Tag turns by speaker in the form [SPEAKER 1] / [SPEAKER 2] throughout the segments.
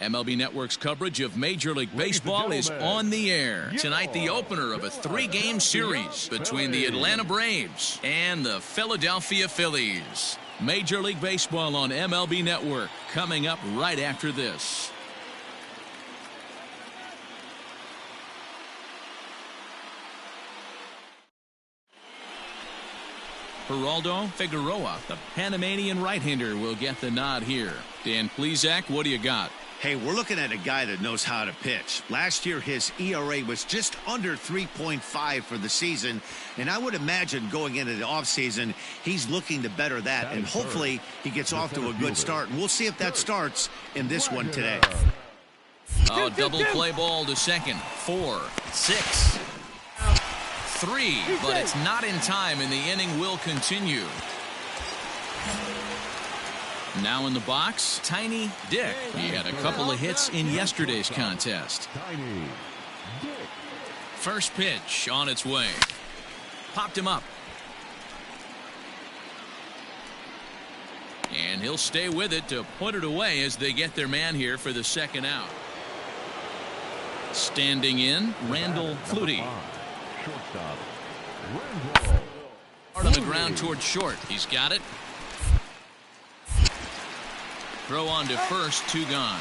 [SPEAKER 1] MLB Network's coverage of Major League Baseball is on the air. Tonight, the opener of a 3-game series between the Atlanta Braves and the Philadelphia Phillies. Major League Baseball on MLB Network coming up right after this. Geraldo Figueroa, the Panamanian right-hander, will get the nod here. Dan Plesac, what do you got?
[SPEAKER 2] Hey, we're looking at a guy that knows how to pitch. Last year, his ERA was just under 3.5 for the season, and I would imagine going into the offseason, he's looking to better that, and hopefully he gets off to a good start. And we'll see if that starts in this one today.
[SPEAKER 1] Oh, double play ball to second. 4, 6, 3, but it's not in time, and the inning will continue. Now in the box, Tiny Dick. He had a couple of hits in yesterday's contest. First pitch on its way. Popped him up. And he'll stay with it to put it away as they get their man here for the second out. Standing in, Randall Flutie. Part on the ground towards short. He's got it. Throw on to first, 2 gone.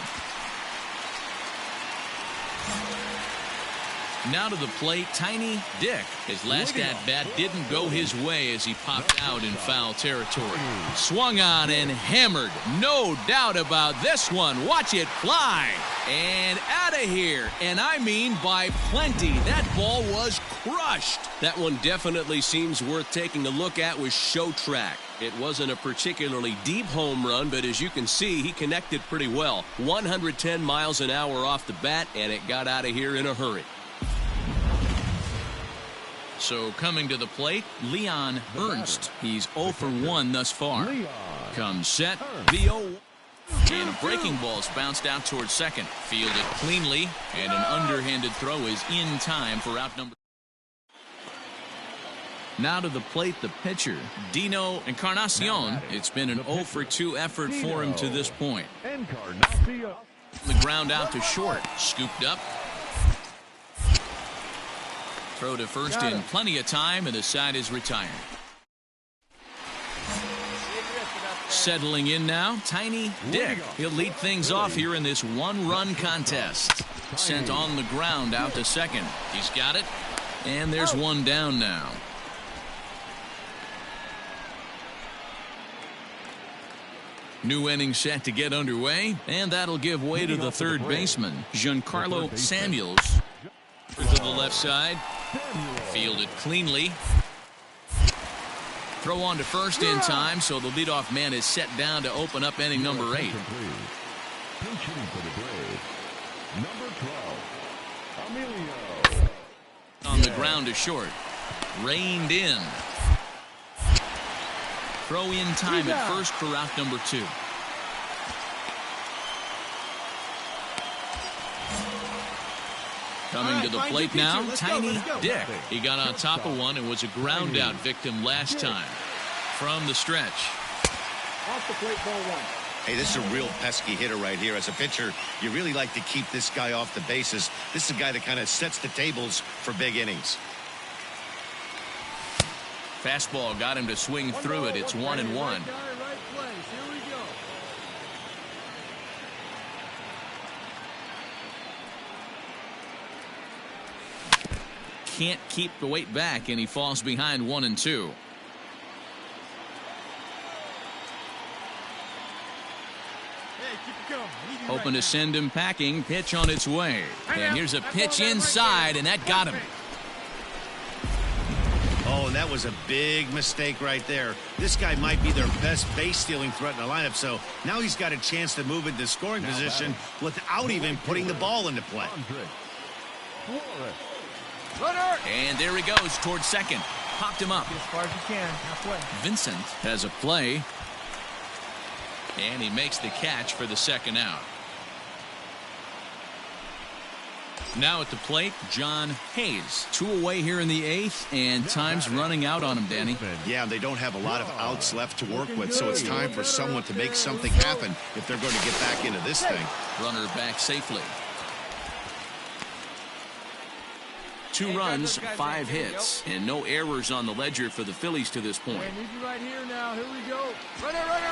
[SPEAKER 1] Now to the plate, Tiny Dick. His last at-bat didn't go his way as he popped out in foul territory. Swung on and hammered. No doubt about this one. Watch it fly. And out of here. And I mean by plenty. That ball was crushed.
[SPEAKER 3] That one definitely seems worth taking a look at with Show Track. It wasn't a particularly deep home run, but as you can see, he connected pretty well. 110 miles an hour off the bat, and it got out of here in a hurry.
[SPEAKER 1] So coming to the plate, Leon Ernst. He's 0 for 1 thus far. Comes set, the 0. And a breaking ball's bounced out towards second. Fielded cleanly, and an underhanded throw is in time for out number. Now to the plate, the pitcher, Dino Encarnacion. It's been an 0 for 2 effort for him to this point. The ground out to short. Scooped up. Throw to first in plenty of time, and the side is retired. Settling in now, Tiny Dick. He'll lead things off here in this 1-run contest. Sent on the ground out to second. He's got it, and there's one down now. New inning set to get underway, and that'll give way to the third baseman, Giancarlo Samuels. To the left side, fielded cleanly. Throw on to first in time, so the leadoff man is set down to open up inning number 8. On the ground to short, reined in. Throw in time at first for out number 2. Coming to the plate now, Tiny Dick. He got on top of one and was a ground out victim last time. From the stretch.
[SPEAKER 4] Off the plate, ball 1.
[SPEAKER 2] Hey, this is a real pesky hitter right here. As a pitcher, you really like to keep this guy off the bases. This is a guy that kind of sets the tables for big innings.
[SPEAKER 1] Fastball got him to swing through it. It's 1-1. Can't keep the weight back, and he falls behind 1-2. Hoping to send him packing. Pitch on its way. And here's a pitch inside, and that got him.
[SPEAKER 2] Oh, that was a big mistake right there. This guy might be their best base stealing threat in the lineup, so now he's got a chance to move into scoring position without even putting the ball into play.
[SPEAKER 1] And there he goes towards second. Popped him up.
[SPEAKER 4] As far as you can, halfway.
[SPEAKER 1] Vincent has a play. And he makes the catch for the second out. Now at the plate, John Hayes. 2 away here in the 8th, and time's running out on him, Danny.
[SPEAKER 2] Yeah, they don't have a lot of outs left to work with, so it's time for someone to make something happen if they're going to get back into this thing.
[SPEAKER 1] Runner back safely. 2 runs, 5 hits, and no errors on the ledger for the Phillies to this point.
[SPEAKER 4] Right here now. Here we go.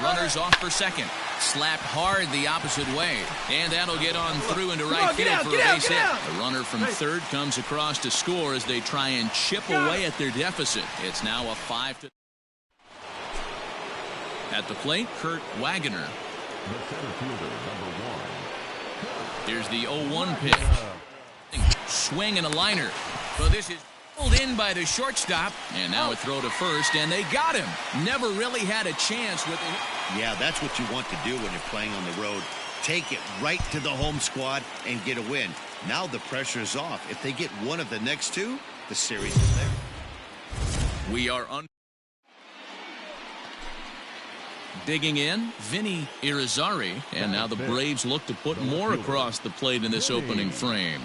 [SPEAKER 1] Runners off for second. Slapped hard the opposite way. And that'll get on through into right field for a base hit. The runner from third comes across to score as they try and chip away at their deficit. It's now a 5-. At the plate, Kurt Wagner. Here's the 0-1 pitch. Swing and a liner. So this is pulled in by the shortstop. And now a throw to first, and they got him. Never really had a chance with it.
[SPEAKER 2] Yeah, that's what you want to do when you're playing on the road. Take it right to the home squad and get a win. Now the pressure is off. If they get one of the next 2, the series is there.
[SPEAKER 1] We are on. Digging in, Vinny Irizarry. And now the Braves look to put more across the plate in this opening frame.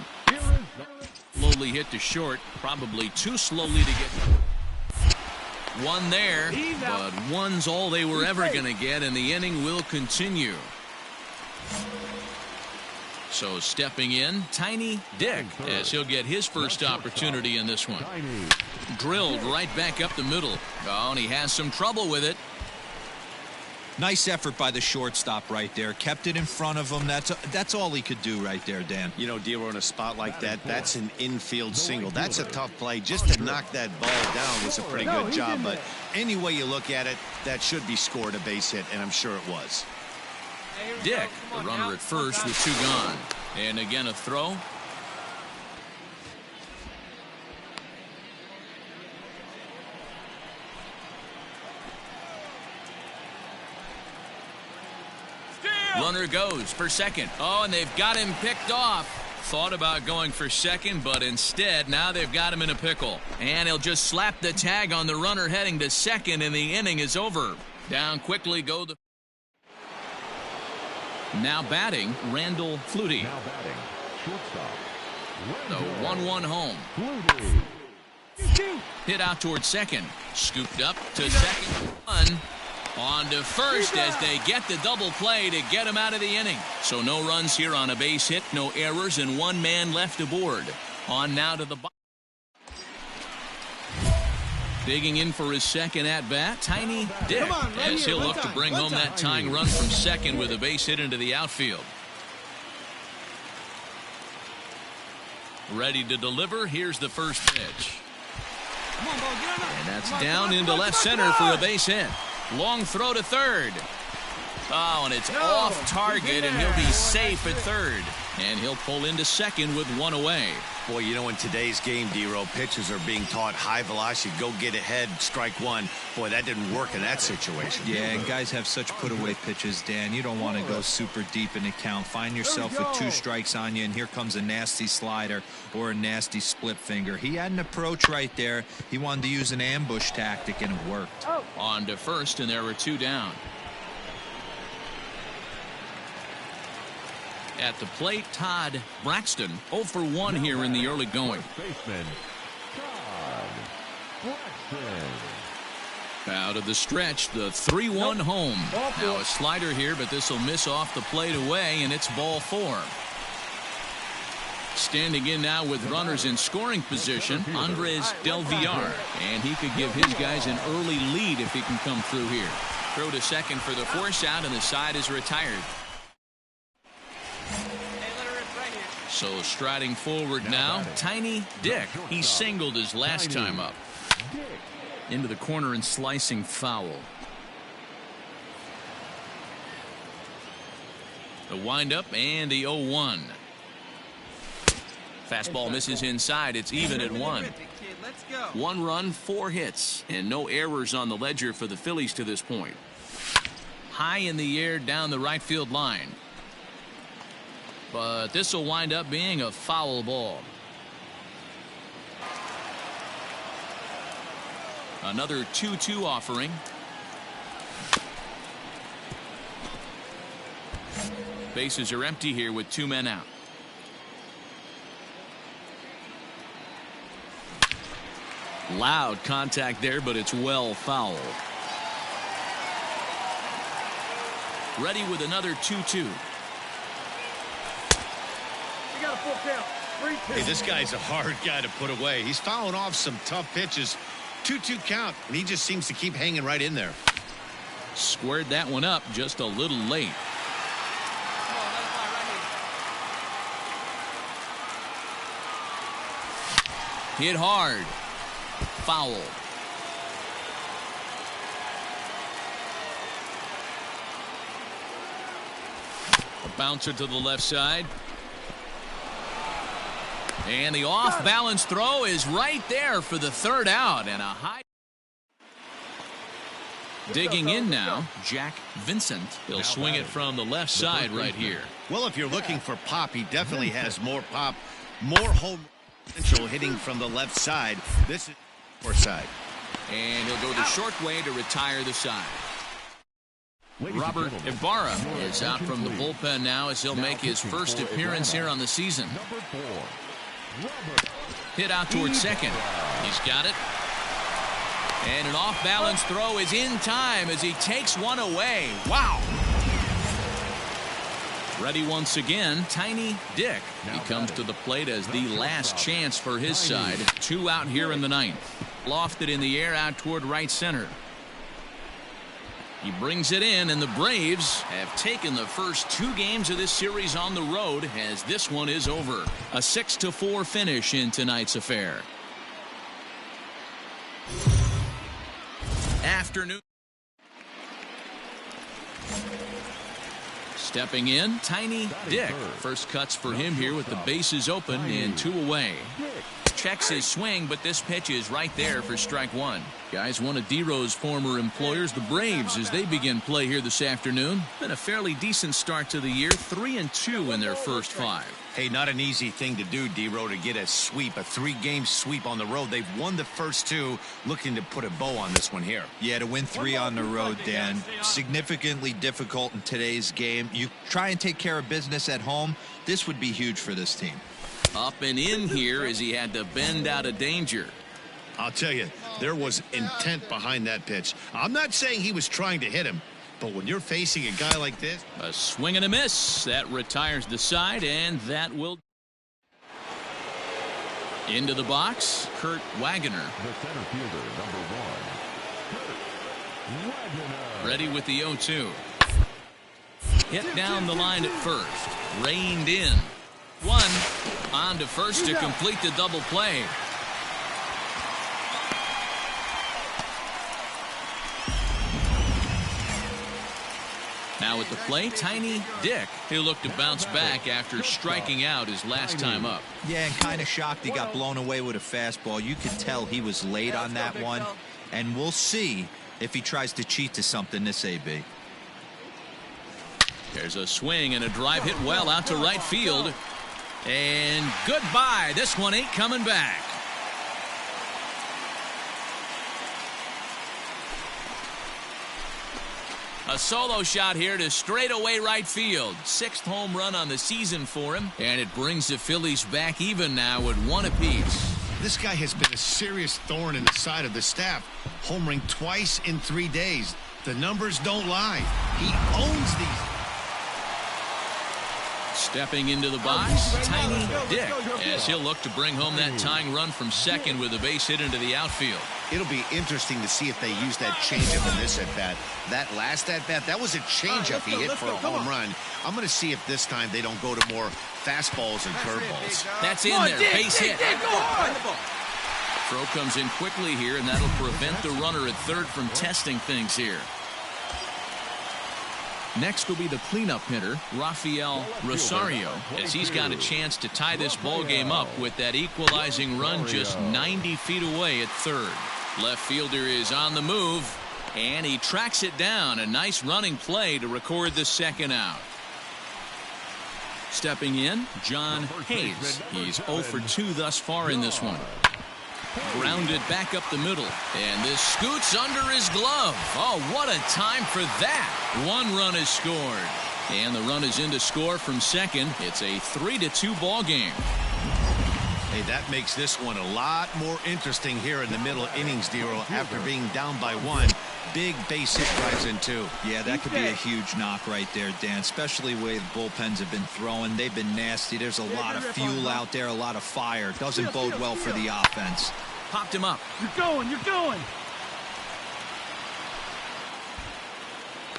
[SPEAKER 1] Slowly hit to short, probably too slowly to get. One there, but one's all they were ever going to get, and the inning will continue. So stepping in, Tiny Dick, as he'll get his first opportunity in this one. Drilled right back up the middle. Oh, and he has some trouble with it.
[SPEAKER 5] Nice effort by the shortstop right there. Kept it in front of him. That's all he could do right there, Dan.
[SPEAKER 2] You know, Dero, in a spot like that, that's an infield single. That's a tough play. Just to knock that ball down was a pretty good job. But any way you look at it, that should be scored a base hit, and I'm sure it was.
[SPEAKER 1] Dick, the runner at first with 2 gone. And again a throw. Runner goes for second. Oh, and they've got him picked off. Thought about going for second, but instead now they've got him in a pickle. And he'll just slap the tag on the runner heading to second, and the inning is over. Down quickly go the. Now batting, Randall Flutie. The 1-1 home. Hit out towards second. Scooped up to second. On to first as they get the double play to get him out of the inning. So no runs here on a base hit, no errors, and 1 man left aboard. On now to the bottom. Digging in for his second at-bat, Tiny Dick, as he'll look to bring home that tying run from second with a base hit into the outfield. Ready to deliver. Here's the first pitch. And that's down into left center for a base hit. Long throw to third. Oh, and it's off target, and he'll be safe at third. And he'll pull into second with 1 away.
[SPEAKER 2] Boy, you know, in today's game, Dero, pitchers are being taught high velocity, go get ahead, strike 1. Boy, that didn't work in that situation.
[SPEAKER 5] Yeah, and guys have such put-away pitches, Dan. You don't want to go super deep in the count. Find yourself with 2 strikes on you, and here comes a nasty slider or a nasty split finger. He had an approach right there. He wanted to use an ambush tactic, and it worked.
[SPEAKER 1] On to first, and there were 2 down. At the plate, Todd Braxton, 0 for 1 here in the early going. Out of the stretch, the 3-1 home. Now a slider here, but this will miss off the plate away, and it's ball 4. Standing in now with runners in scoring position, Andres Del Villar. And he could give his guys an early lead if he can come through here. Throw to second for the force out, and the side is retired. So striding forward now, Tiny Dick. He singled his last time up. Into the corner and slicing foul. The windup and the 0-1. Fastball misses inside. It's even at 1. 1 run, 4 hits, and no errors on the ledger for the Phillies to this point. High in the air down the right field line. But this will wind up being a foul ball. Another 2-2 offering. Bases are empty here with 2 men out. Loud contact there, but it's well foul. Ready with another 2-2.
[SPEAKER 4] You got a full count. 3-2.
[SPEAKER 2] Hey, this guy's a hard guy to put away. He's fouling off some tough pitches. 2-2 count, and he just seems to keep hanging right in there.
[SPEAKER 1] Squared that one up just a little late. Hit hard. Foul. A bouncer to the left side. And the off-balance throw is right there for the third out, and a high. Digging in now, Jack Vincent. He'll swing it from the left side right here.
[SPEAKER 2] Well, if you're looking for pop, he definitely has more pop, more home potential hitting from the left side. This is fourth side.
[SPEAKER 1] And he'll go the short way to retire the side. Robert Ibarra is out from the bullpen now as he'll make his first appearance here on the season. Hit out towards second. He's got it. And an off-balance throw is in time as he takes one away. Wow. Ready once again, Tiny Dick. He comes to the plate as the last chance for his side. 2 out here in the ninth. Lofted in the air out toward right center. He brings it in, and the Braves have taken the first 2 games of this series on the road as this one is over. A 6-4 finish in tonight's affair. Afternoon. Stepping in, Tiny Dick. First cuts for him here with the bases open and 2 away. Checks his swing, but this pitch is right there for strike 1. Guys, one of D-Row's former employers, the Braves, as they begin play here this afternoon. Been a fairly decent start to the year, 3-2 in their first 5.
[SPEAKER 2] Hey, not an easy thing to do, D-Row, to get a sweep, a 3-game sweep on the road. They've won the first 2, looking to put a bow on this one here.
[SPEAKER 5] Yeah, to win 3 on the road, Dan, significantly difficult in today's game. You try and take care of business at home. This would be huge for this team.
[SPEAKER 1] Up and in here as he had to bend out of danger.
[SPEAKER 2] I'll tell you, there was intent behind that pitch. I'm not saying he was trying to hit him, but when you're facing a guy like this.
[SPEAKER 1] A swing and a miss. That retires the side, and that will. Into the box, Kurt Wagner.
[SPEAKER 6] The center fielder, number 1, Kurt Wagner.
[SPEAKER 1] Ready with the 0-2. Hit down the line at first. Reined in. 1 on to first to complete the double play. Now at the plate, Tiny Dick. He'll look to bounce back after striking out his last time up.
[SPEAKER 5] Yeah, and kind of shocked he got blown away with a fastball. You could tell he was late on that one. And we'll see if he tries to cheat to something this AB.
[SPEAKER 1] There's a swing and a drive hit well out to right field. And goodbye. This one ain't coming back. A solo shot here to straightaway right field. 6th home run on the season for him. And it brings the Phillies back even now at 1 apiece.
[SPEAKER 2] This guy has been a serious thorn in the side of the staff. Homering twice in 3 days. The numbers don't lie. He owns these.
[SPEAKER 1] Stepping into the box, Tiny Dick, as he'll look to bring home that tying run from second with a base hit into the outfield.
[SPEAKER 2] It'll be interesting to see if they use that changeup in this at-bat. That last at-bat, that was a changeup he hit for a home run. I'm going to see if this time they don't go to more fastballs and curveballs.
[SPEAKER 1] That's in there, base hit. Throw comes in quickly here, and that'll prevent the runner at third from testing things here. Next will be the cleanup hitter, Rafael Rosario, as he's got a chance to tie this ball game up with that equalizing run just 90 feet away at third. Left fielder is on the move, and he tracks it down. A nice running play to record the second out. Stepping in, John Hayes. He's 0 for 2 thus far in this one. Grounded back up the middle, and this scoots under his glove. Oh, what a time for that. 1 run is scored, and the run is in to score from second. It's a 3-2 ball game.
[SPEAKER 2] Hey, that makes this one a lot more interesting here in the middle innings, Dero. After being down by 1, big base hit drives in 2.
[SPEAKER 5] Yeah, that could be a huge knock right there, Dan, especially the way the bullpens have been throwing. They've been nasty. There's a lot of fuel out there, a lot of fire. Doesn't bode well for the offense.
[SPEAKER 1] Popped him up.
[SPEAKER 4] You're going. You're going.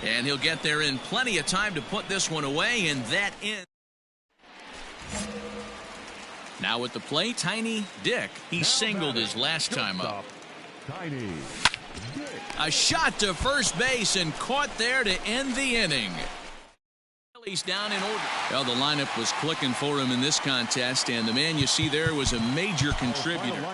[SPEAKER 1] And he'll get there in plenty of time to put this one away, and that ends. Now at the plate, Tiny Dick. He singled his last time up.
[SPEAKER 6] Tiny Dick.
[SPEAKER 1] A shot to first base and caught there to end the inning. He's down in order. Well, the lineup was clicking for him in this contest, and the man you see there was a major contributor.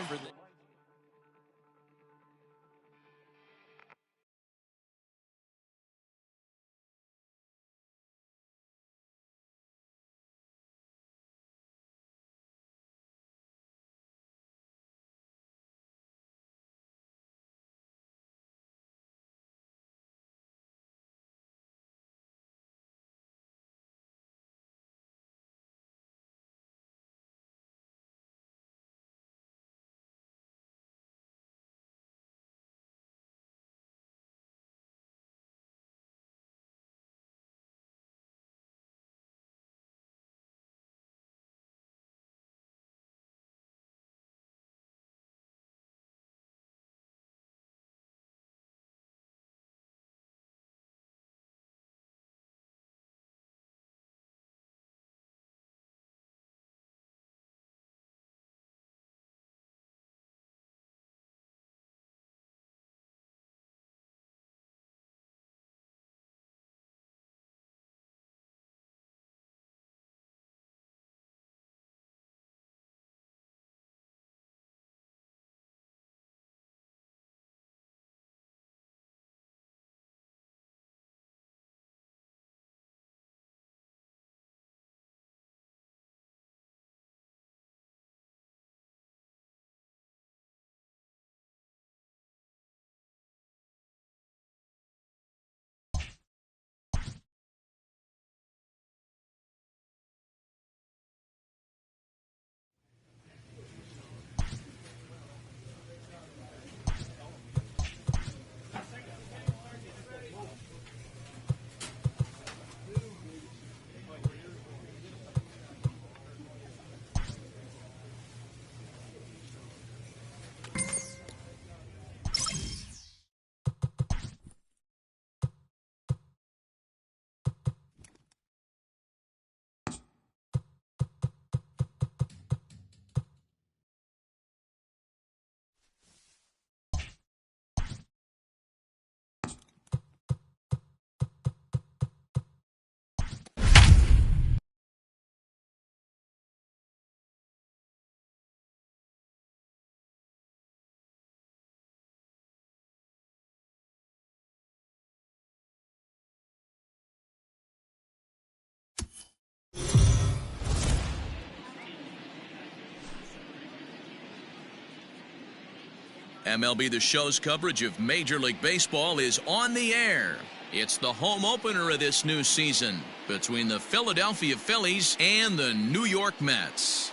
[SPEAKER 1] MLB The Show's coverage of Major League Baseball is on the air. It's the home opener of this new season between the Philadelphia Phillies and the New York Mets.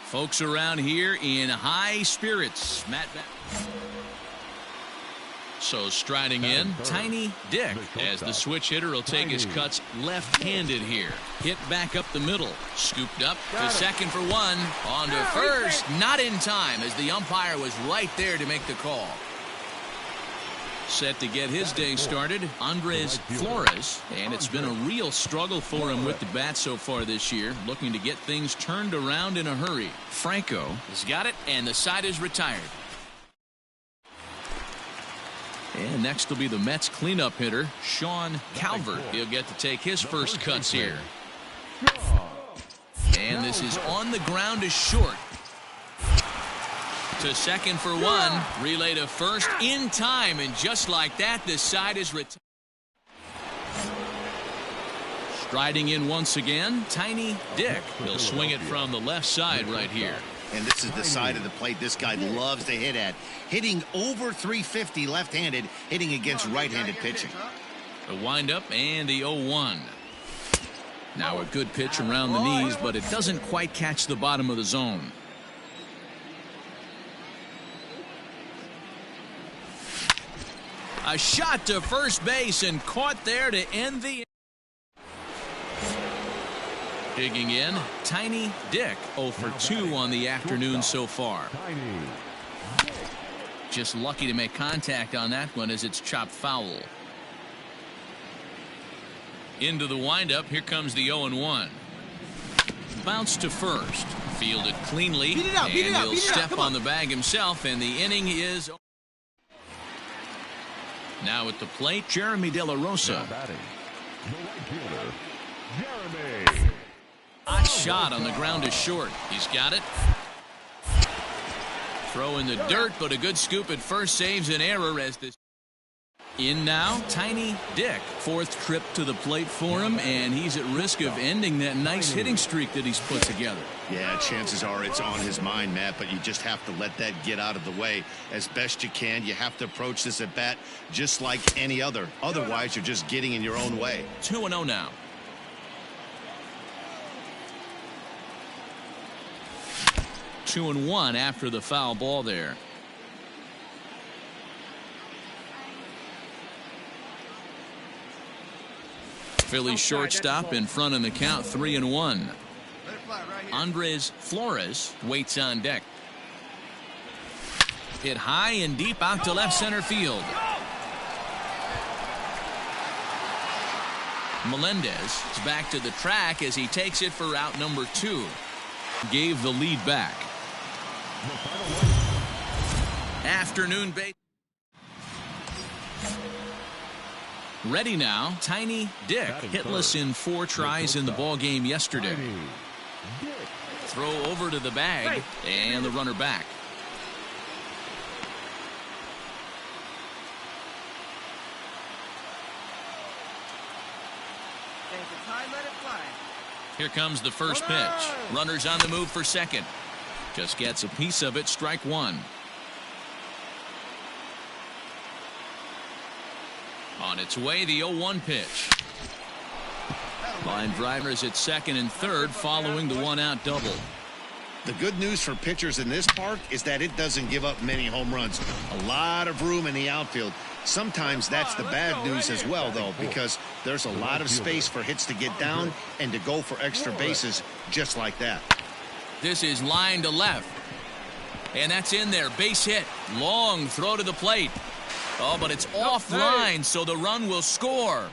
[SPEAKER 1] Folks around here in high spirits. So striding in, Tiny Dick, as the switch hitter will take his cuts left-handed here. Hit back up the middle, scooped up to second for 1, on to first, not in time as the umpire was right there to make the call. Set to get his day started, Andres Flores, and it's been a real struggle for him with the bat so far this year, looking to get things turned around in a hurry. Franco has got it, and the side is retired. And next will be the Mets cleanup hitter, Sean Calvert. He'll get to take his first cuts here. And this is on the ground to short. To second for 1. Relay to first in time. And just like that, the side is retired. Striding in once again, Tiny Dick. He'll swing it from the left side right here.
[SPEAKER 2] And this is the side of the plate this guy loves to hit at. Hitting over 350 left-handed, hitting against right-handed pitching.
[SPEAKER 1] The windup and the 0-1. Now a good pitch around the knees, but it doesn't quite catch the bottom of the zone. A shot to first base and caught there to end the. Digging in, Tiny Dick 0 for 2 on the afternoon so far. Just lucky to make contact on that one as it's chopped foul. Into the windup, here comes the 0-1. Bounce to first, fielded cleanly, and he'll step on the bag himself, and the inning is. Now at the plate, Jeremy De La Rosa. Hot shot on the ground is short. He's got it. Throw in the dirt, but a good scoop at first saves an error as this. In now, Tiny Dick. 4th trip to the plate for him, and he's at risk of ending that nice hitting streak that he's put together.
[SPEAKER 2] Yeah, chances are it's on his mind, Matt, but you just have to let that get out of the way as best you can. You have to approach this at bat just like any other. Otherwise, you're just getting in your own way.
[SPEAKER 1] 2-0 now. Two and 1 after the foul ball there. Phillies shortstop in front in the count, 3-1. Andres Flores waits on deck. Hit high and deep out to left center field. Melendez is back to the track as he takes it for out number 2. Gave the lead back. Afternoon base. Ready now, Tiny Dick, hitless in 4 tries in the ball game yesterday. Throw over to the bag, and the runner back. Here comes the first pitch. Runners on the move for second. Just gets a piece of it, strike 1. On its way, the 0-1 pitch. Line drivers at second and third following the 1-out double.
[SPEAKER 2] The good news for pitchers in this park is that it doesn't give up many home runs. A lot of room in the outfield. Sometimes that's the bad news as well, though, because there's a lot of space for hits to get down and to go for extra bases just like that.
[SPEAKER 1] This is line to left. And that's in there. Base hit. Long throw to the plate. Oh, but it's offline, so the run will score.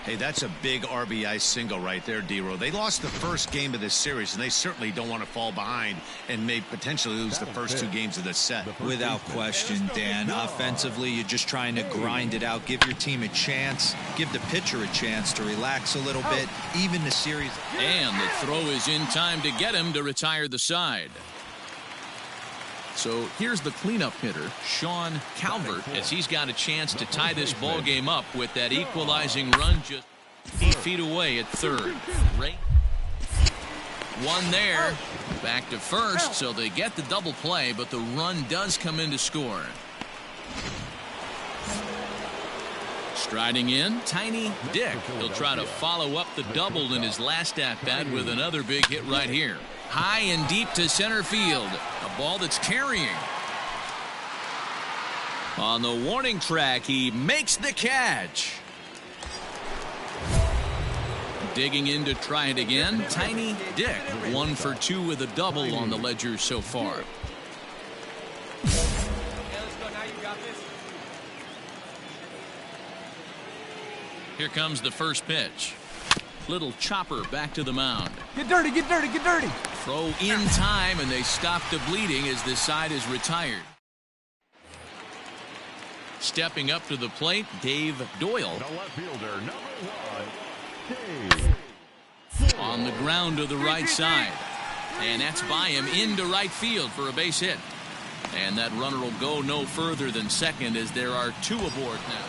[SPEAKER 2] Hey, that's a big RBI single right there, D-Row. They lost the first game of this series, and they certainly don't want to fall behind and may potentially lose the first 2 games of this set.
[SPEAKER 5] Without question, Dan. Offensively, you're just trying to grind it out, give your team a chance, give the pitcher a chance to relax a little bit, even the series.
[SPEAKER 1] And the throw is in time to get him to retire the side. So here's the cleanup hitter, Sean Calvert, as he's got a chance to tie this ball game up with that equalizing run just 8 feet away at third. One there, back to first, so they get the double play, but the run does come in to score. Striding in, Tiny Dick. He'll try to follow up the double in his last at-bat with another big hit right here. High and deep to center field. A ball that's carrying. On the warning track, he makes the catch. Digging in to try it again, Tiny Dick. 1 for 2 with a double on the ledger so far. Here comes the first pitch. Little chopper back to the mound.
[SPEAKER 4] Get dirty, get dirty, get dirty.
[SPEAKER 1] Throw in time, and they stop the bleeding as this side is retired. Stepping up to the plate, Dave Doyle.
[SPEAKER 6] The left fielder, number 1, Dave.
[SPEAKER 1] On the ground to the right side. And that's by him into right field for a base hit. And that runner will go no further than second as there are 2 aboard now.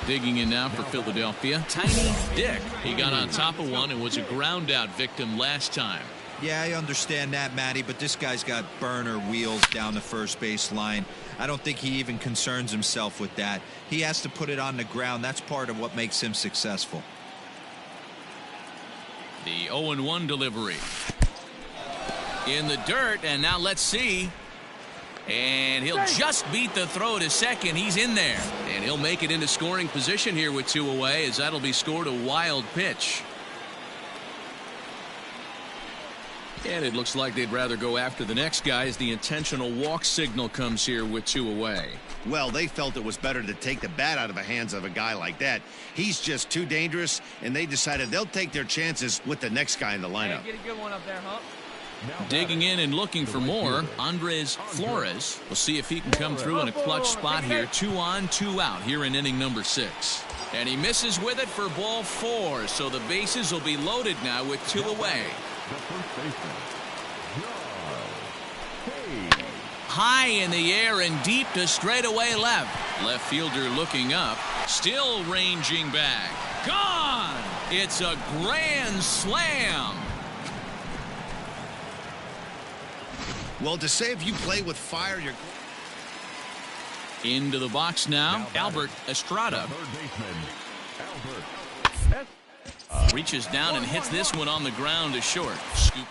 [SPEAKER 1] Digging in now for Philadelphia, Tiny Dick. He got on top of one and was a ground out victim last time.
[SPEAKER 5] Yeah, I understand that, Matty, but this guy's got burner wheels down the first base line. I don't think he even concerns himself with that. He has to put it on the ground. That's part of what makes him successful.
[SPEAKER 1] The 0-1 delivery. In the dirt, and now let's see. And he'll just beat the throw to second. He's in there. And he'll make it into scoring position here with 2 away, as that'll be scored a wild pitch. And it looks like they'd rather go after the next guy as the intentional walk signal comes here with 2 away.
[SPEAKER 2] Well, they felt it was better to take the bat out of the hands of a guy like that. He's just too dangerous, and they decided they'll take their chances with the next guy in the lineup.
[SPEAKER 4] Hey, get a good one up there, Hump.
[SPEAKER 1] Digging in and looking for more, Andres Flores. We'll see if he can come through in a clutch spot here. 2 on, 2 out here in inning number 6. And he misses with it for ball 4. So the bases will be loaded now with 2 away.
[SPEAKER 6] The first baseman, John Hay.
[SPEAKER 1] High in the air and deep to straightaway left. Left fielder looking up. Still ranging back. Gone! It's a grand slam.
[SPEAKER 2] Well, to say if you play with fire, you're...
[SPEAKER 1] Into the box now, Albert Estrada.
[SPEAKER 6] Third baseman, Albert.
[SPEAKER 1] Reaches down and hits this one on the ground to short. Scoop.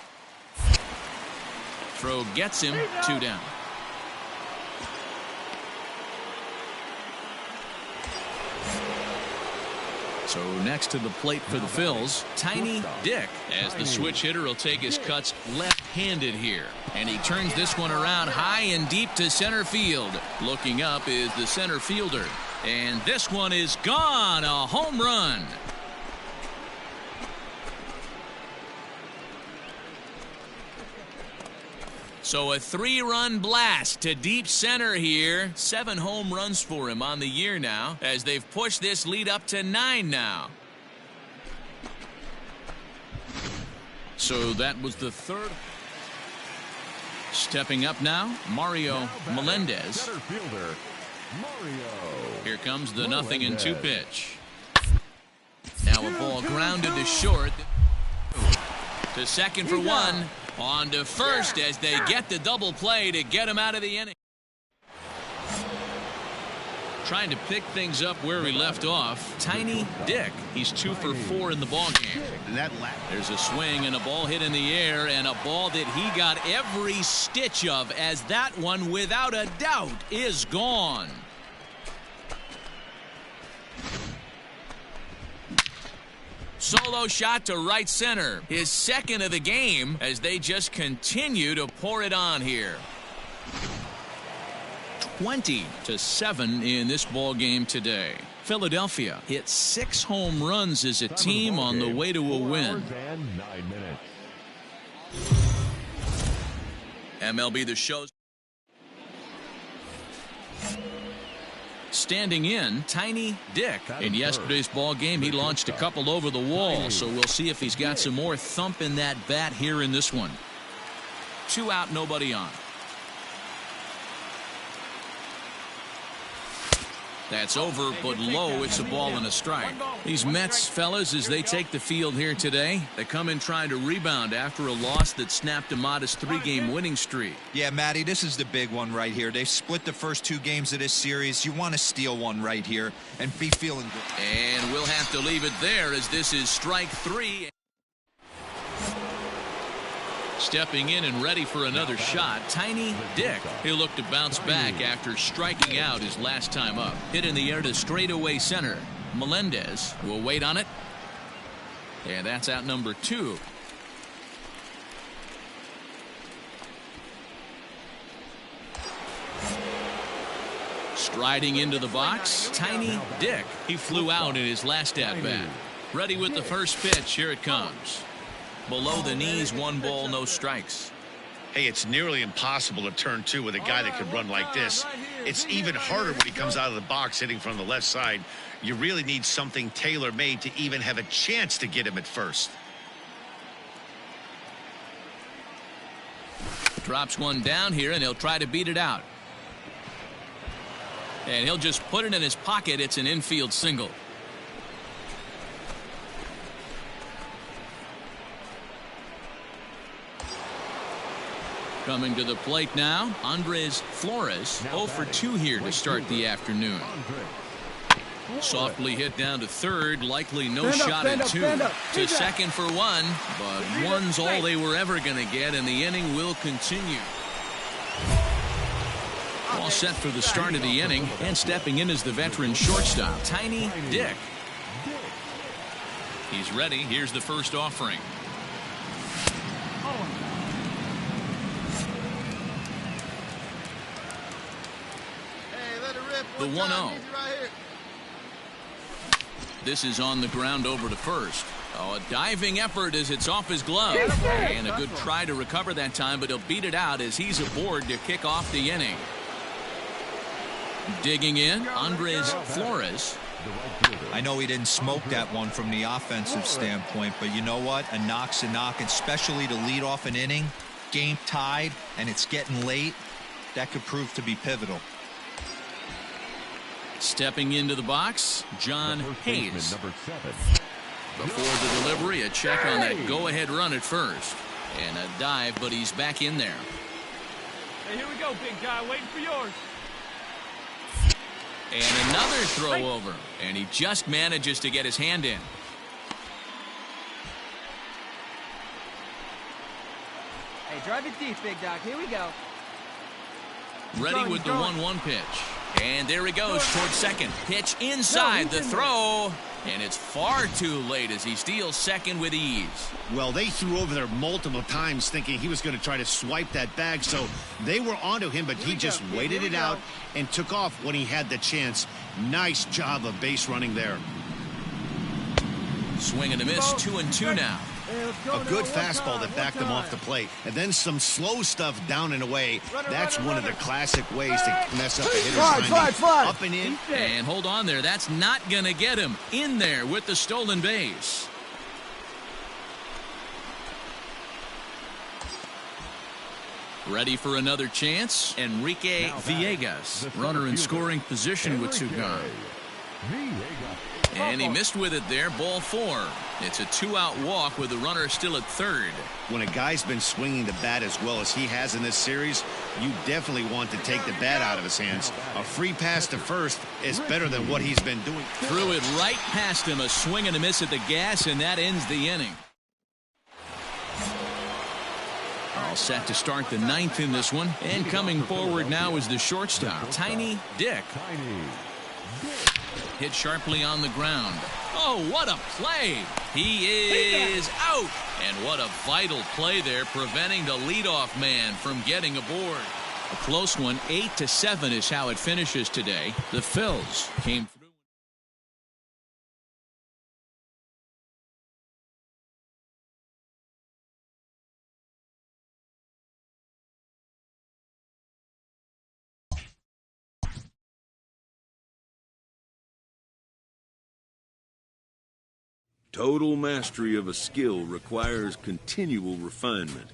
[SPEAKER 1] Throw gets him. 2 down. So next to the plate for the Phils, Tiny Dick, as the switch hitter will take his cuts left-handed here. And he turns this one around high and deep to center field. Looking up is the center fielder. And this one is gone. A home run. So a 3-run blast to deep center here. 7 home runs for him on the year now, as they've pushed this lead up to 9 now. So that was the 3rd. Stepping up now, Mario Melendez.
[SPEAKER 6] Center fielder, Mario.
[SPEAKER 1] Here comes the 0-2 pitch. Now a ball grounded to short. To second for 1. On to first as they get the double play to get him out of the inning. Trying to pick things up where we left off. Tiny Dick. He's 2 for 4 in the ballgame. There's a swing and a ball hit in the air, and a ball that he got every stitch of, as that one, without a doubt, is gone. Solo shot to right center. His 2nd of the game, as they just continue to pour it on here. 20-7 in this ball game today. Philadelphia hit 6 home runs as a team on the way to a win. MLB The Show's standing in, Tiny Dick. In yesterday's ball game, he launched a couple over the wall, so we'll see if he's got some more thump in that bat here in this one. 2 out, nobody on. That's over, but low. It's a ball and a strike. These Mets, fellas, as they take the field here today, they come in trying to rebound after a loss that snapped a modest 3-game winning streak.
[SPEAKER 5] Yeah, Matty, this is the big one right here. They've split the first 2 games of this series. You want to steal one right here and be feeling good.
[SPEAKER 1] And we'll have to leave it there, as this is strike 3. Stepping in and ready for another shot, Tiny Dick. He'll look to bounce back after striking out his last time up. Hit in the air to straightaway center. Melendez will wait on it. And that's out number 2. Striding into the box, Tiny Dick. He flew out in his last at-bat. Ready with the first pitch. Here it comes. Below the knees, 1 ball, no strikes.
[SPEAKER 2] Hey, it's nearly impossible to turn 2 with a guy that could run like this. It's even harder when he comes out of the box hitting from the left side. You really need something tailor-made to even have a chance to get him at first.
[SPEAKER 1] Drops one down here, and he'll try to beat it out. And he'll just put it in his pocket. It's an infield single. Coming to the plate now, Andres Flores, 0 for 2 here to start the afternoon. Softly hit down to third, likely no shot at 2. To second for 1, but 1's all they were ever going to get, and the inning will continue. All set for the start of the inning, and stepping in is the veteran shortstop, Tiny Dick. He's ready. Here's the first offering. The 1-0. This is on the ground over to first. Oh, a diving effort as it's off his glove. And a good try to recover that time, but he'll beat it out as he's aboard to kick off the inning. Digging in, Andres Flores.
[SPEAKER 5] I know he didn't smoke that one from the offensive standpoint, but you know what? A knock's a knock, especially to lead off an inning, game tied, and it's getting late. That could prove to be pivotal.
[SPEAKER 1] Stepping into the box, John Hayes. Before the delivery, a check on that go-ahead run at first. And a dive, but he's back in there.
[SPEAKER 4] Hey, here we go, big guy. Waiting for yours.
[SPEAKER 1] And another throw over. And he just manages to get his hand in.
[SPEAKER 7] Hey, drive it deep, big dog. Here we go.
[SPEAKER 1] Ready with the 1-1 pitch. And there he goes towards second. Pitch inside the throw. And it's far too late as he steals second with ease.
[SPEAKER 2] Well, they threw over there multiple times thinking he was going to try to swipe that bag, so they were onto him, but he just waited it out and took off when he had the chance. Nice job of base running there.
[SPEAKER 1] Swing and a miss, 2-2 now.
[SPEAKER 2] A good fastball that backed him off the plate. And then some slow stuff down and away. That's one of the classic ways to mess up a hitter's timing. Up and in.
[SPEAKER 1] And hold on there. That's not going to get him in there with the stolen base. Ready for another chance. Enrique Villegas. Runner in scoring position with 2 gone. And he missed with it there, ball 4. It's a 2-out walk with the runner still at third.
[SPEAKER 2] When a guy's been swinging the bat as well as he has in this series, you definitely want to take the bat out of his hands. A free pass to first is better than what he's been doing.
[SPEAKER 1] Threw it right past him, a swing and a miss at the gas, and that ends the inning. All set to start the 9th in this one. And coming forward now is the shortstop, Tiny Dick. Hit sharply on the ground. Oh, what a play. He is out. And what a vital play there, preventing the leadoff man from getting aboard. A close one, 8-7 is how it finishes today. The Phils came through.
[SPEAKER 8] Total mastery of a skill requires continual refinement.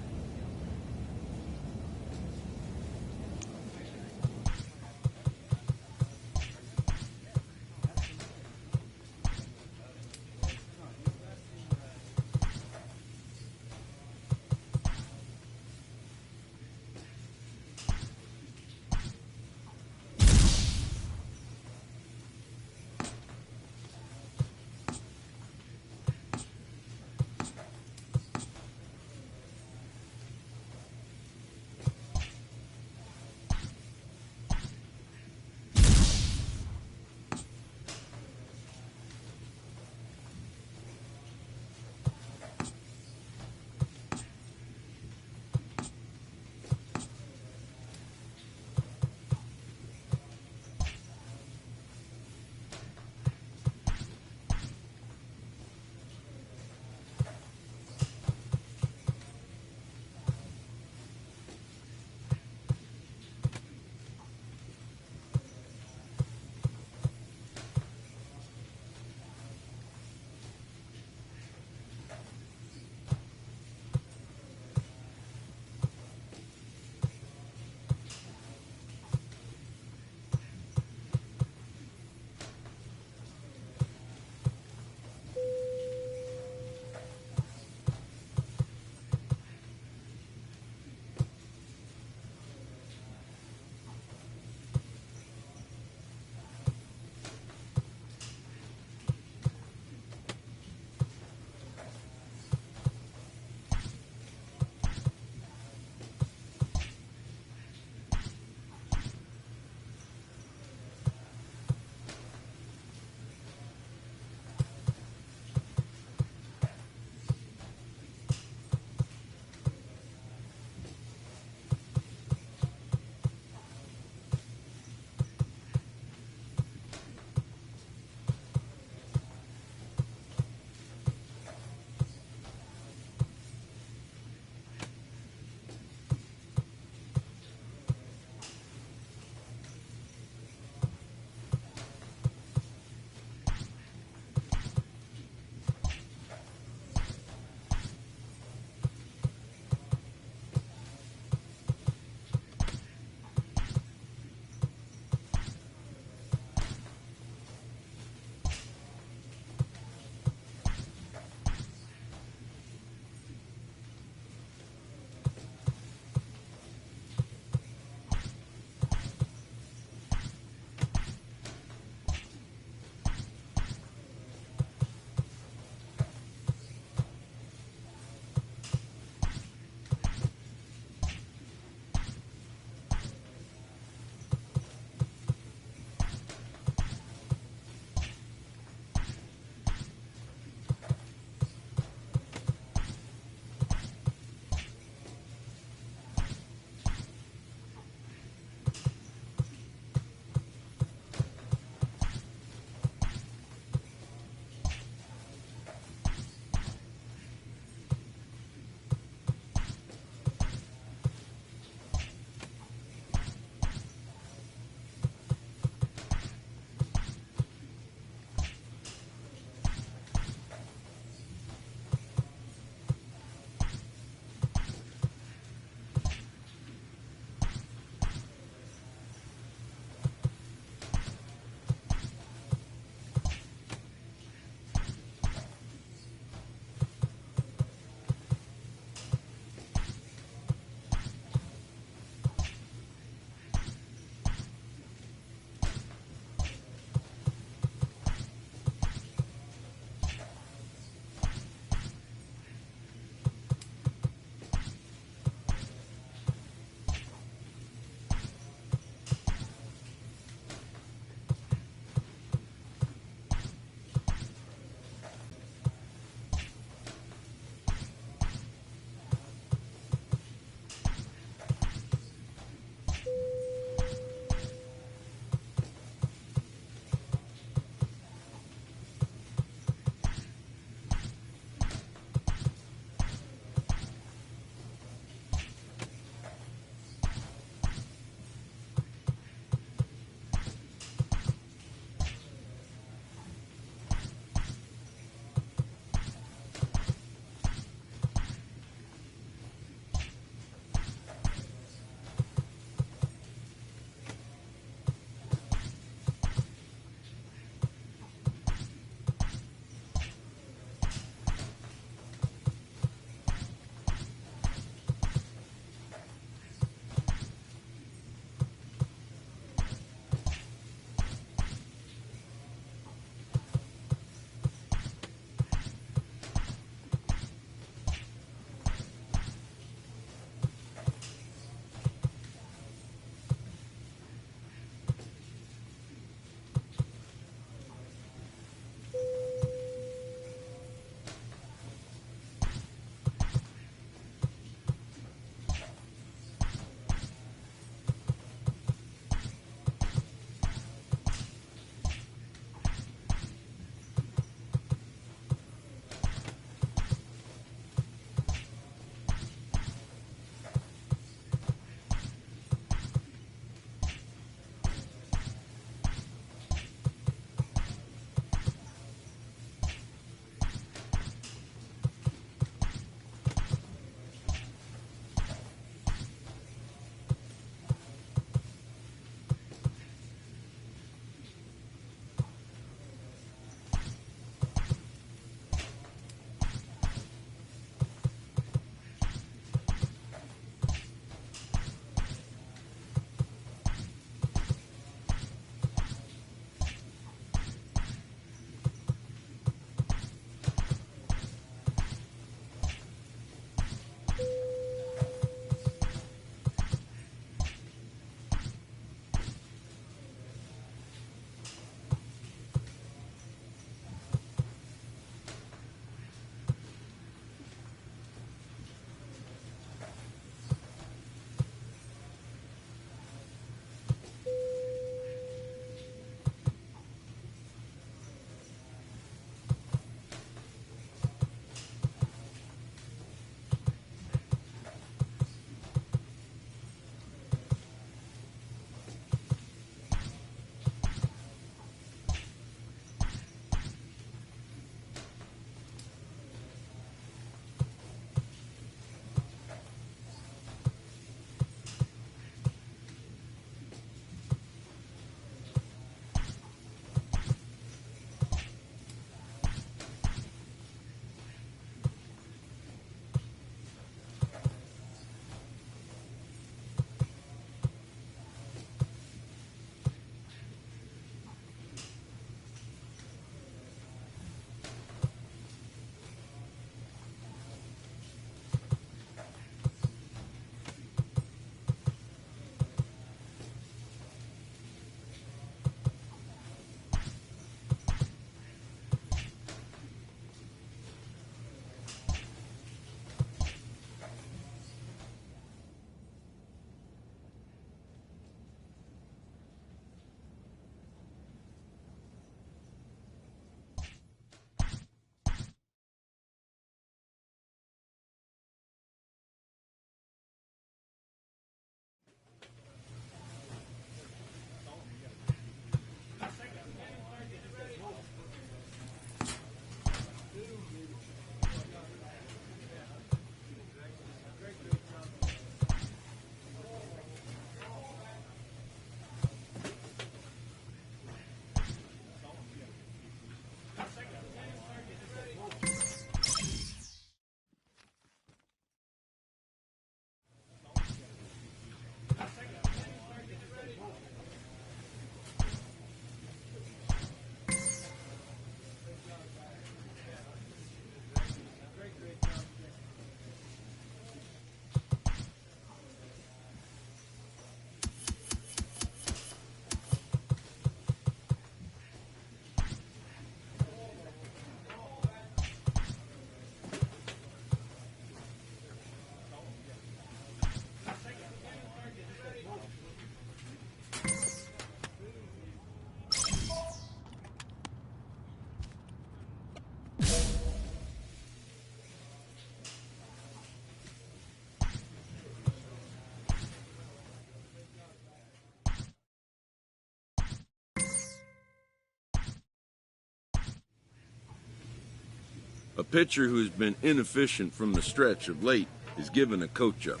[SPEAKER 8] A pitcher who's been inefficient from the stretch of late is given a coach-up.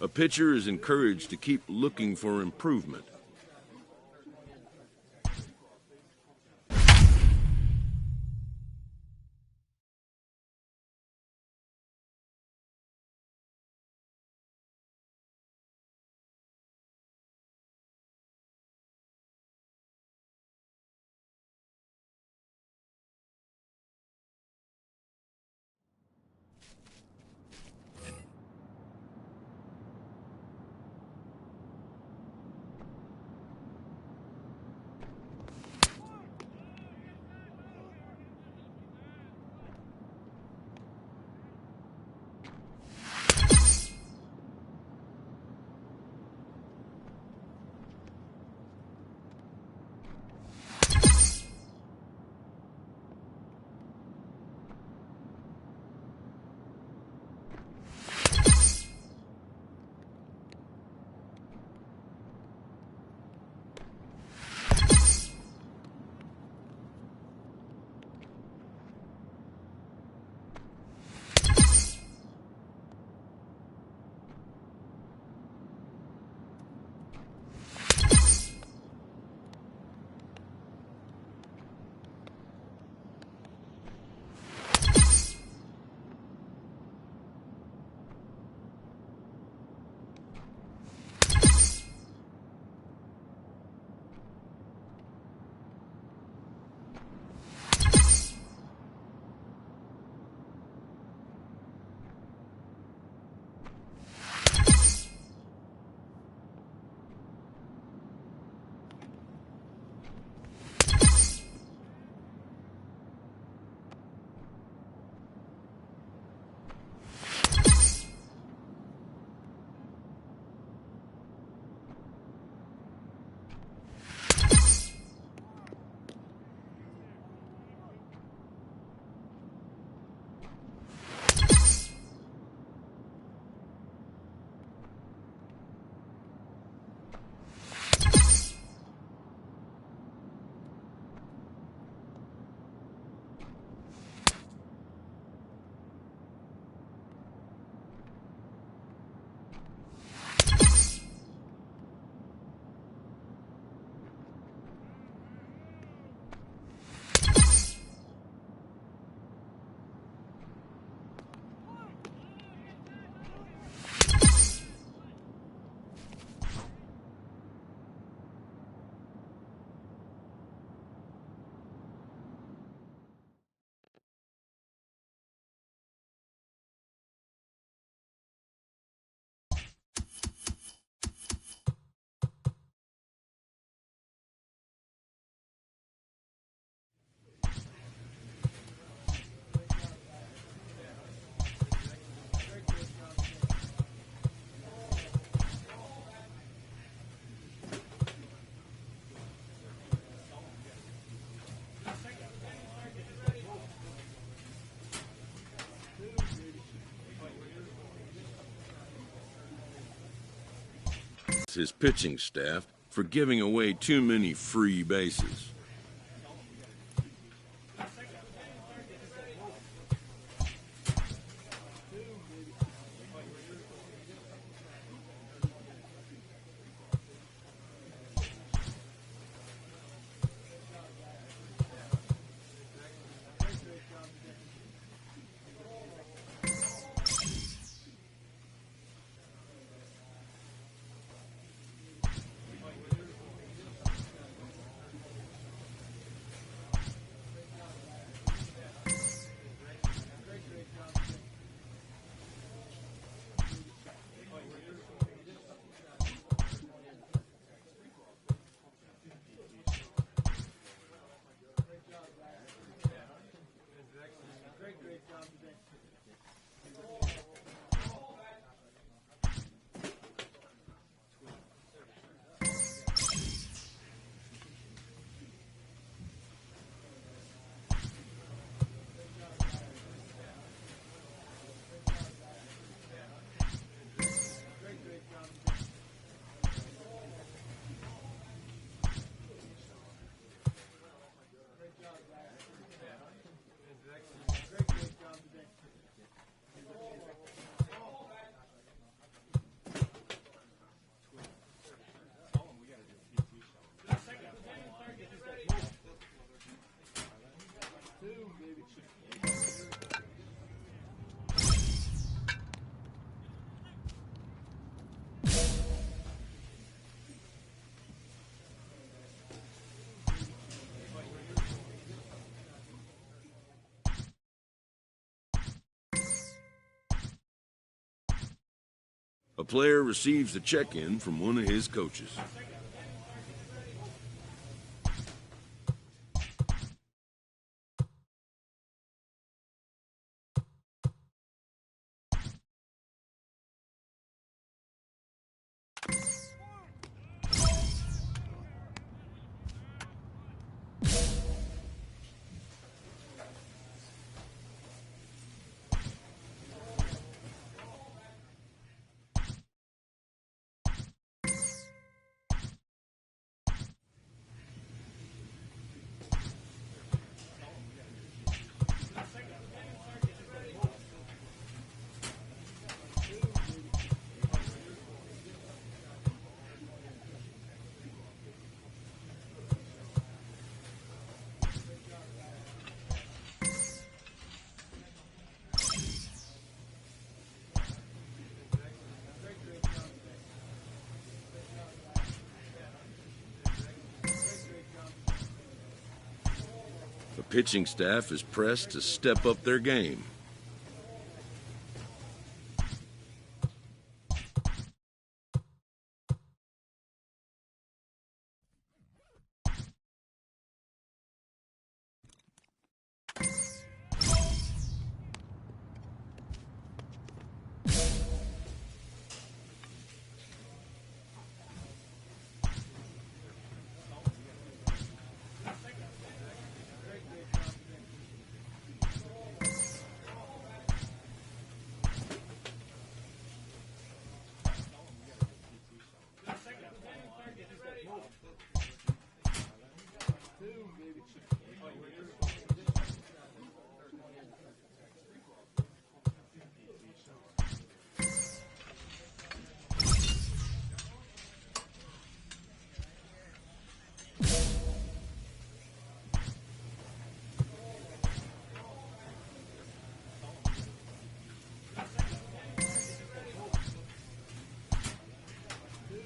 [SPEAKER 8] A pitcher is encouraged to keep looking for improvement. His pitching staff for giving away too many free bases. A player receives a check-in from one of his coaches. The pitching staff is pressed to step up their game.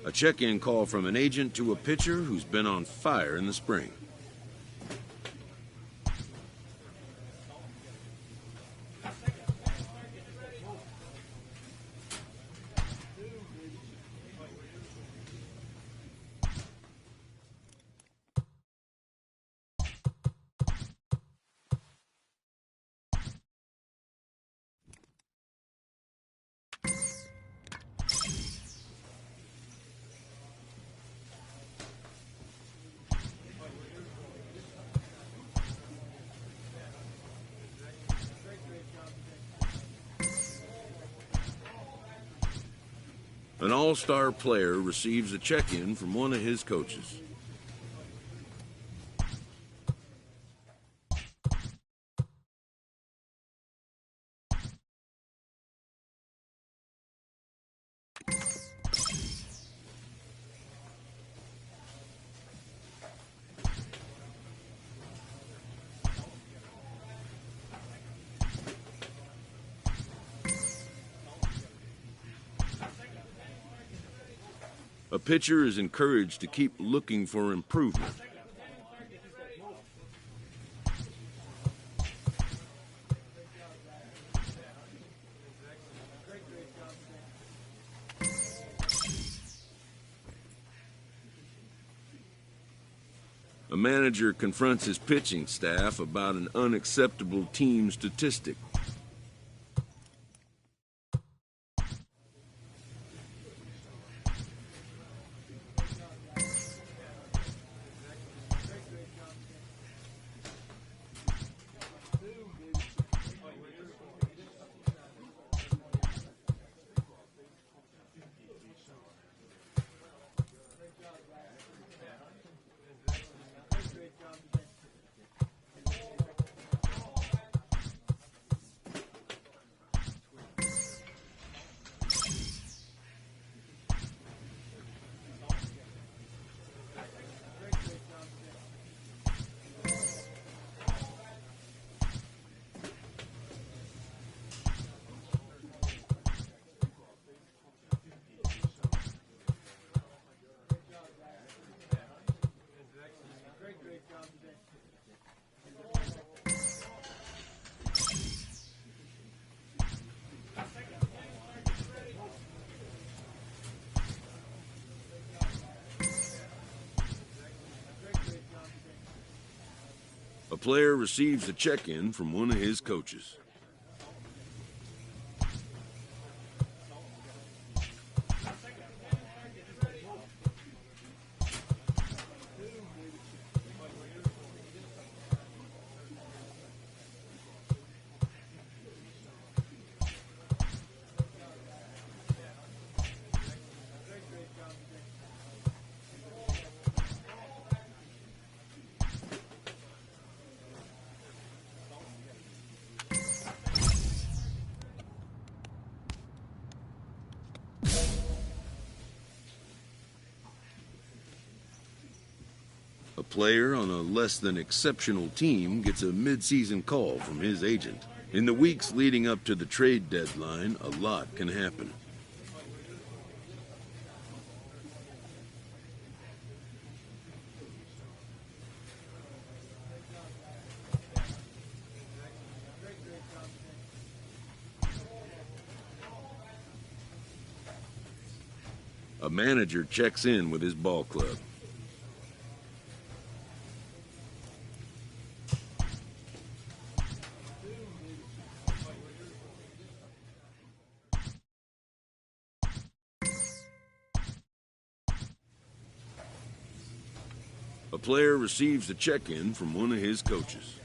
[SPEAKER 8] A check-in call from an agent to a pitcher who's been on fire in the spring. An all-star player receives a check-in from one of his coaches. A pitcher is encouraged to keep looking for improvement. A manager confronts his pitching staff about an unacceptable team statistic. player receives a check-in from one of his coaches. A player on a less than exceptional team gets a mid-season call from his agent. In the weeks leading up to the trade deadline, a lot can happen. A manager checks in with his ball club. A player receives a check-in from one of his coaches.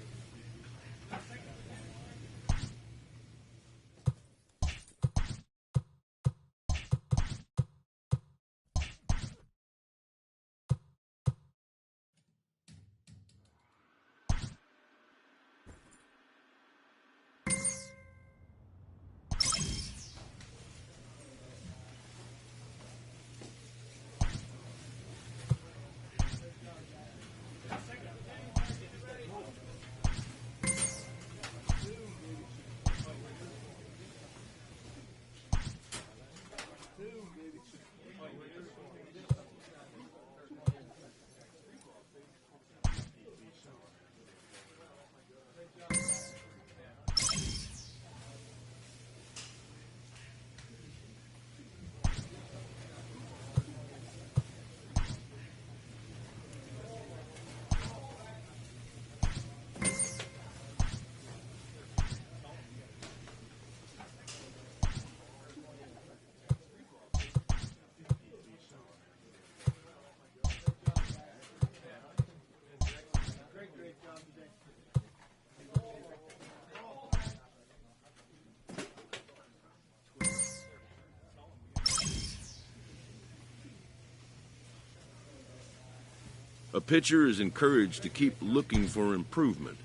[SPEAKER 8] A pitcher is encouraged to keep looking for improvement.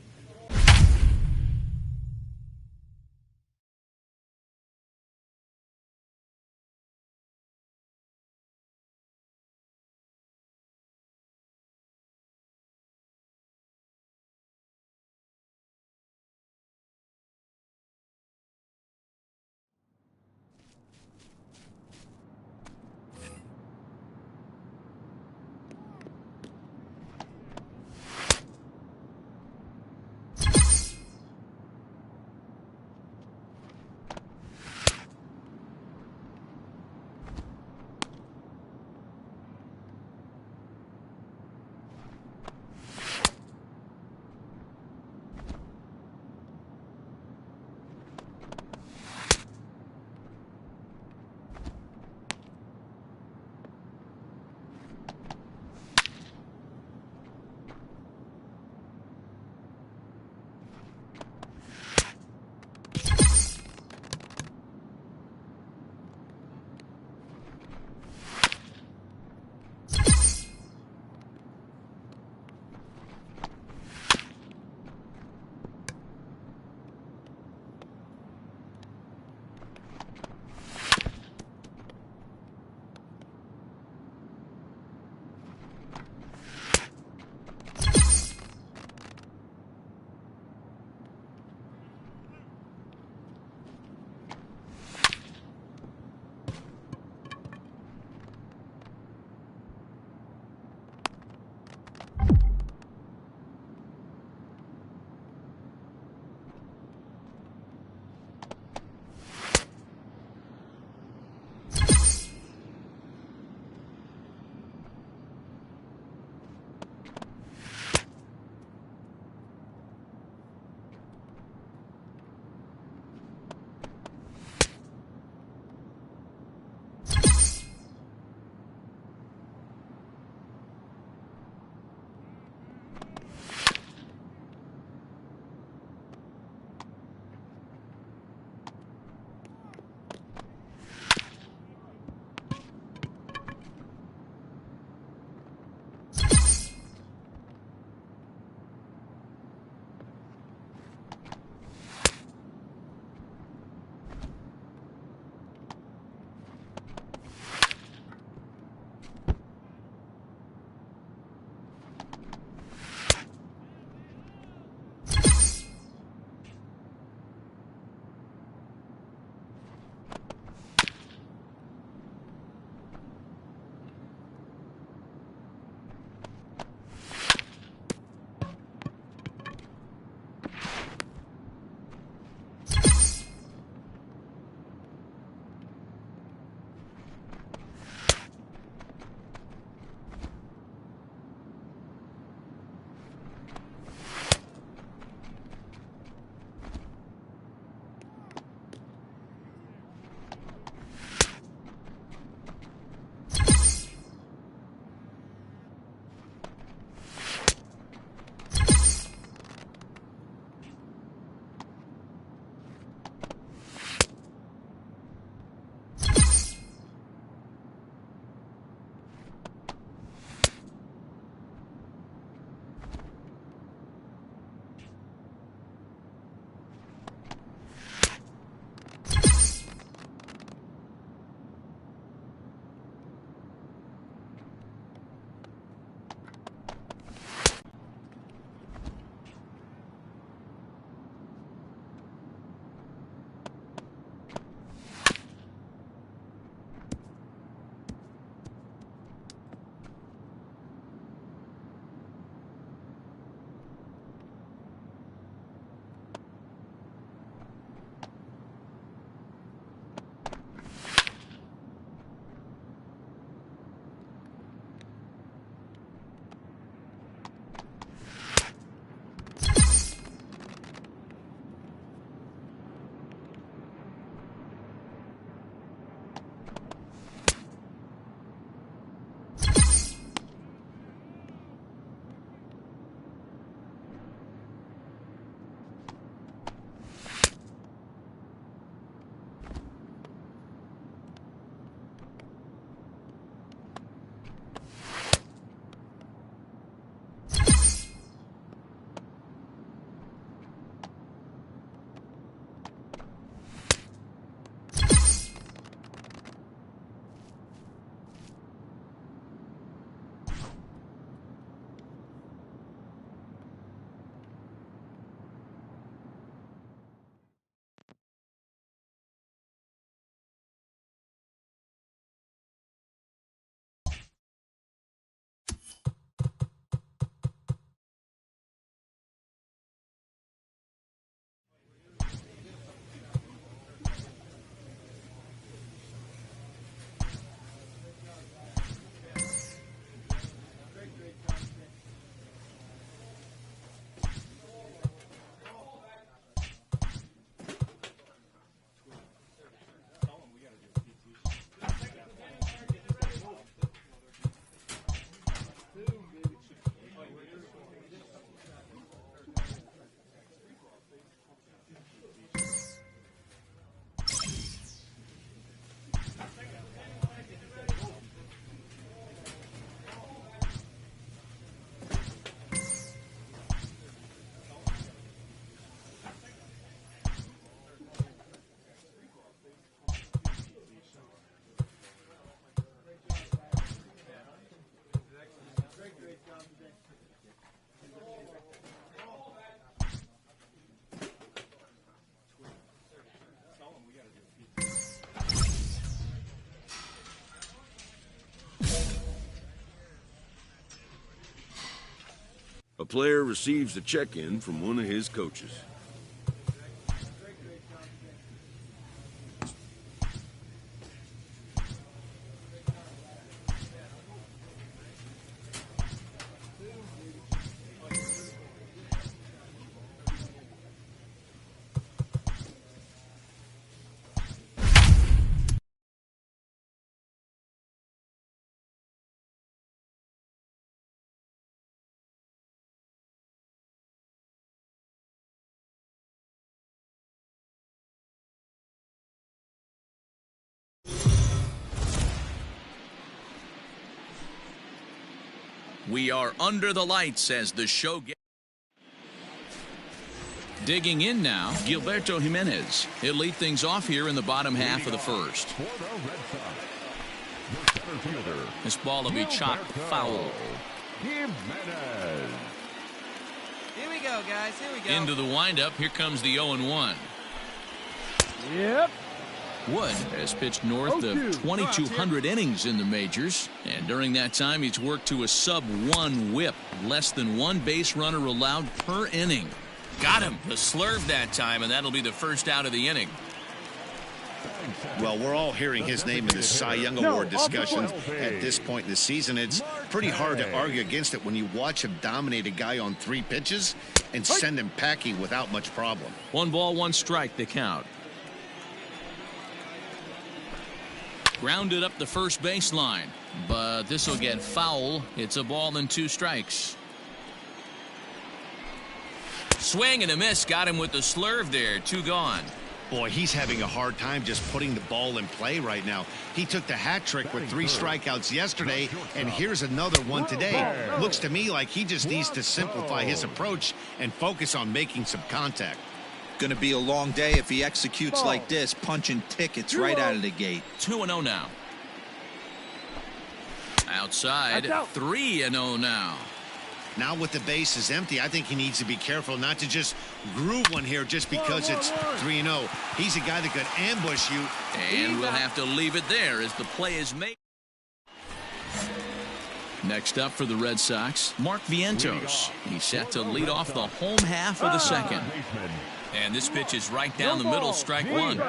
[SPEAKER 8] player receives a check-in from one of his coaches.
[SPEAKER 1] We are under the lights as the show gets. Digging in now, Gilberto Jimenez. He'll lead things off here in the bottom half of the first. This ball will be chopped foul.
[SPEAKER 7] Here we go, guys. Here we go.
[SPEAKER 1] Into the windup. Here comes the 0-1.
[SPEAKER 4] Yep.
[SPEAKER 1] Wood has pitched north of 2,200 innings in the majors, and during that time he's worked to a sub-1 whip, less than one base runner allowed per inning.
[SPEAKER 3] Got him. The slurve that time, and that'll be the first out of the inning.
[SPEAKER 2] Well, we're all hearing his name in the Cy Young Award discussions at this point in the season. It's pretty hard to argue against it when you watch him dominate a guy on 3 pitches and send him packing without much problem.
[SPEAKER 1] 1 ball, 1 strike, the count. Grounded up the first baseline, but this will get foul. It's a ball and 2 strikes.
[SPEAKER 3] Swing and a miss. Got him with the slurve there. 2 gone.
[SPEAKER 2] Boy, he's having a hard time just putting the ball in play right now. He took the hat trick with 3 strikeouts yesterday, and here's another one today. Looks to me like he just needs to simplify his approach and focus on making some contact.
[SPEAKER 5] Going to be a long day if he executes like this, punching tickets right out of the gate.
[SPEAKER 1] 2-0 now. Outside, 3-0 now.
[SPEAKER 2] Now with the bases empty, I think he needs to be careful not to just groove one here just because it's 3-0. He's a guy that could ambush you.
[SPEAKER 1] And we'll have to leave it there as the play is made. Next up for the Red Sox, Mark Vientos. He's set to lead off the home half of the second.
[SPEAKER 3] And this pitch is right down the middle, strike 1.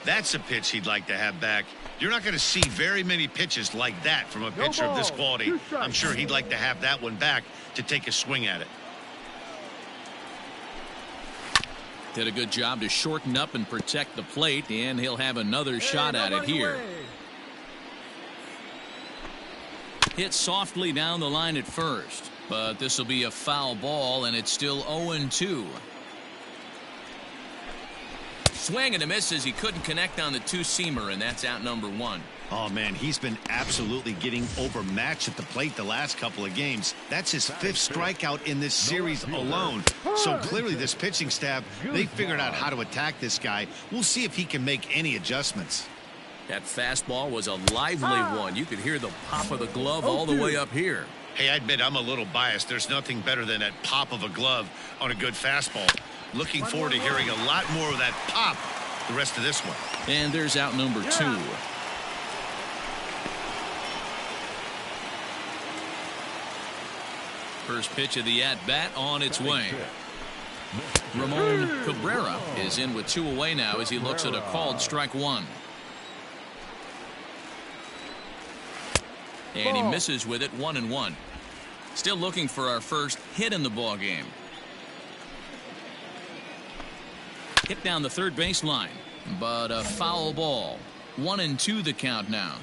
[SPEAKER 2] That's a pitch he'd like to have back. You're not going to see very many pitches like that from a pitcher of this quality. I'm sure he'd like to have that one back to take a swing at it.
[SPEAKER 1] Did a good job to shorten up and protect the plate, and he'll have another shot at it here. Hit softly down the line at first, but this will be a foul ball, and it's still 0-2. Swing and a miss as he couldn't connect on the 2-seamer, and that's out number 1.
[SPEAKER 2] Oh, man, he's been absolutely getting overmatched at the plate the last couple of games. That's his 5th strikeout in this series alone. So clearly this pitching staff, they figured out how to attack this guy. We'll see if he can make any adjustments.
[SPEAKER 1] That fastball was a lively one. You could hear the pop of the glove all the way up here.
[SPEAKER 2] Hey, I admit I'm a little biased. There's nothing better than that pop of a glove on a good fastball. Looking forward to hearing a lot more of that pop the rest of this one.
[SPEAKER 1] And there's out number 2. First pitch of the at-bat on its way. Ramon Cabrera is in with 2 away now as he looks at a called strike 1. And he misses with it, 1-1. Still looking for our first hit in the ball game. Hit down the third baseline, but a foul ball. 1-2 the count now.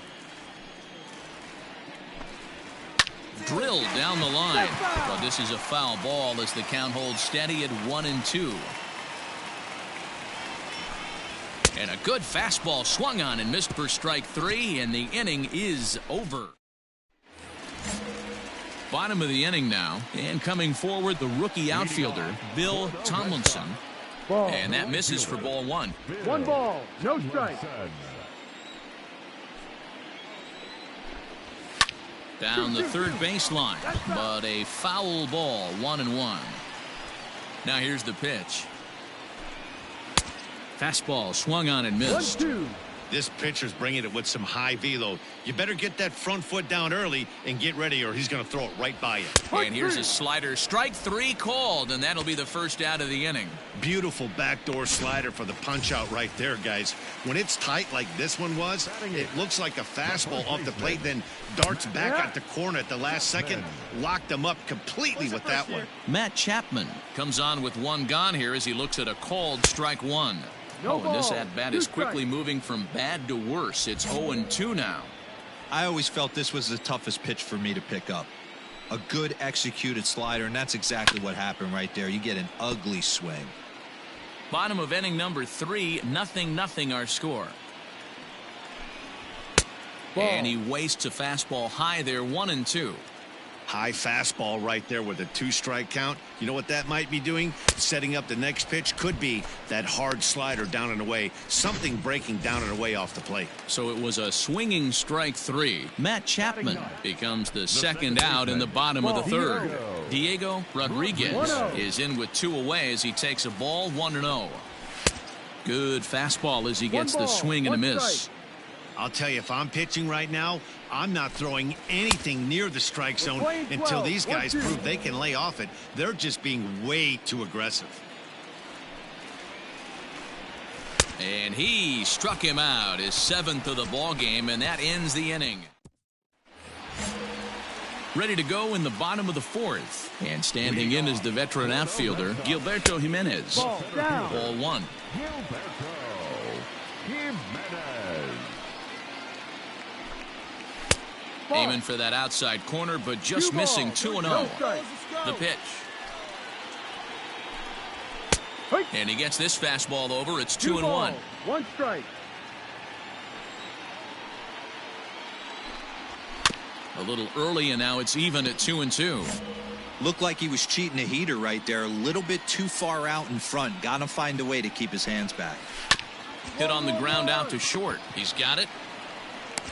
[SPEAKER 1] Drilled down the line, but this is a foul ball as the count holds steady at 1-2. And a good fastball swung on and missed for strike 3, and the inning is over. Bottom of the inning now, and coming forward the rookie outfielder Bill Tomlinson. And that misses for ball 1.
[SPEAKER 4] 1 ball, no strike.
[SPEAKER 1] Down the third baseline, but a foul ball, 1-1. Now here's the pitch. Fastball swung on and missed.
[SPEAKER 4] 1-2.
[SPEAKER 2] This pitcher's bringing it with some high velo. You better get that front foot down early and get ready, or he's going to throw it right by you.
[SPEAKER 1] And here's a slider. Strike 3 called, and that'll be the first out of the inning.
[SPEAKER 2] Beautiful backdoor slider for the punch out right there, guys. When it's tight like this one was, it looks like a fastball off the plate, then darts back at the corner at the last second. Locked him up completely with that one.
[SPEAKER 1] Matt Chapman comes on with 1 gone here as he looks at a called strike 1. And this at-bat is quickly moving from bad to worse. It's 0-2 now.
[SPEAKER 5] I always felt this was the toughest pitch for me to pick up. A good executed slider, and that's exactly what happened right there. You get an ugly swing.
[SPEAKER 1] Bottom of inning number 3, 0-0 our score. And he wastes a fastball high there, 1-2.
[SPEAKER 2] High fastball right there with a 2-strike count. You know what that might be doing? Setting up the next pitch. Could be that hard slider down and away. Something breaking down and away off the plate.
[SPEAKER 1] So it was a swinging strike 3. Matt Chapman becomes the second out in the bottom of the 3rd. Diego Rodriguez is in with 2 away as he takes a ball, 1-0. Good fastball as he gets the swing and a miss.
[SPEAKER 2] I'll tell you, if I'm pitching right now, I'm not throwing anything near the strike zone until these guys prove they can lay off it. They're just being way too aggressive.
[SPEAKER 1] And he struck him out, his 7th of the ball game, and that ends the inning. Ready to go in the bottom of the 4th. And standing in is the veteran outfielder, Gilberto Jimenez. Ball 1. Aiming for that outside corner, but just missing 2-0. The pitch. And he gets this fastball over. It's 2-1.
[SPEAKER 4] 1 strike.
[SPEAKER 1] A little early, and now it's even at 2-2.
[SPEAKER 5] Looked like he was cheating a heater right there. A little bit too far out in front. Got to find a way to keep his hands back.
[SPEAKER 1] Hit on the ground out to short. He's got it.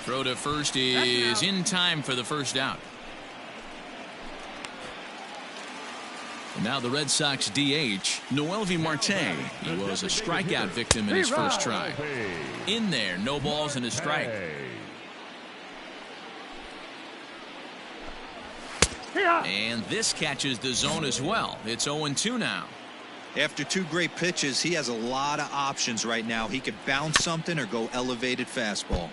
[SPEAKER 1] Throw to first is in time for the first out. And now the Red Sox DH, Noelvi Marte. He was a strikeout victim in his first try. In there, no balls and a strike. And this catches the zone as well. It's 0-2 now.
[SPEAKER 5] After 2 great pitches, he has a lot of options right now. He could bounce something or go elevated fastball.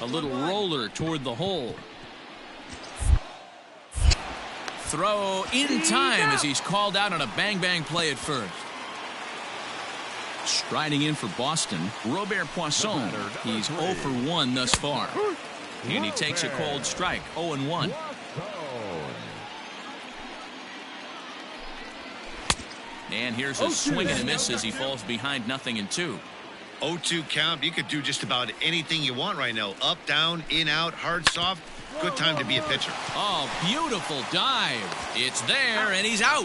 [SPEAKER 1] A little roller toward the hole. Throw in time as he's called out on a bang-bang play at first. Striding in for Boston, Robert Poisson. He's 0 for 1 thus far. And he takes a cold strike, 0-1. And here's a swing and a miss as he falls behind 0-2.
[SPEAKER 2] 0-2 count. You could do just about anything you want right now. Up, down, in, out, hard, soft. Good time to be a pitcher.
[SPEAKER 1] Oh, beautiful dive. It's there, and he's out.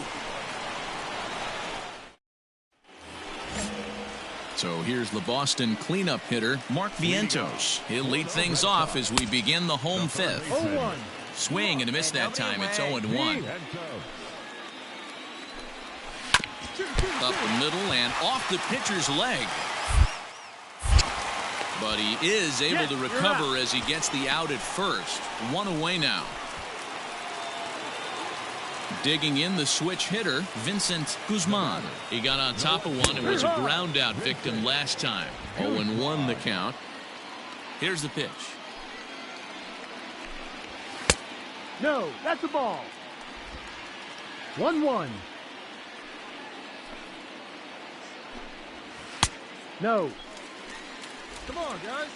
[SPEAKER 1] So here's the Boston cleanup hitter, Mark Vientos. He'll lead things off as we begin the home 5th. Swing and a miss that time. It's 0-1. Up the middle and off the pitcher's leg. But he is able to recover as he gets the out at first. 1 away now. Digging in the switch hitter, Vincent Guzman. He got on top of one and was a ground out victim last time. 0-1 the count. Here's the pitch.
[SPEAKER 4] No, that's a ball. 1-1. No. Come on, guys.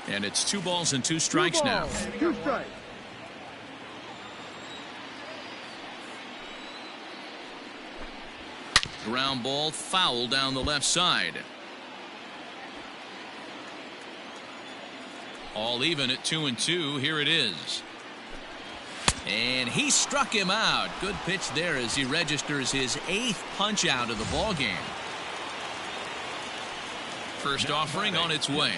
[SPEAKER 1] And it's 2 balls and 2 strikes now.
[SPEAKER 4] 2 strikes.
[SPEAKER 1] Ground ball foul down the left side. All even at 2-2. Here it is. And he struck him out. Good pitch there as he registers his 8th punch out of the ball game. First offering on its way.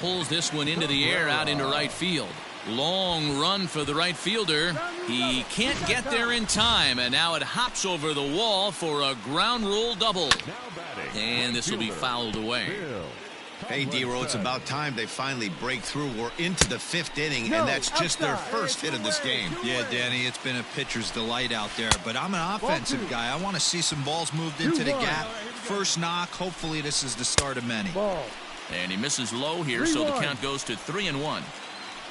[SPEAKER 1] pulls this one into the air out into right field. Long run for the right fielder. He can't get there in time, and now it hops over the wall for a ground rule double. And this will be fouled away.
[SPEAKER 2] Hey, D-Row, it's about time they finally break through. We're into the 5th inning, and that's just their first hit of this game.
[SPEAKER 5] Yeah, Danny, it's been a pitcher's delight out there, but I'm an offensive guy. I want to see some balls moved into the gap. First knock, hopefully this is the start of many.
[SPEAKER 1] And he misses low here, so the count goes to 3-1.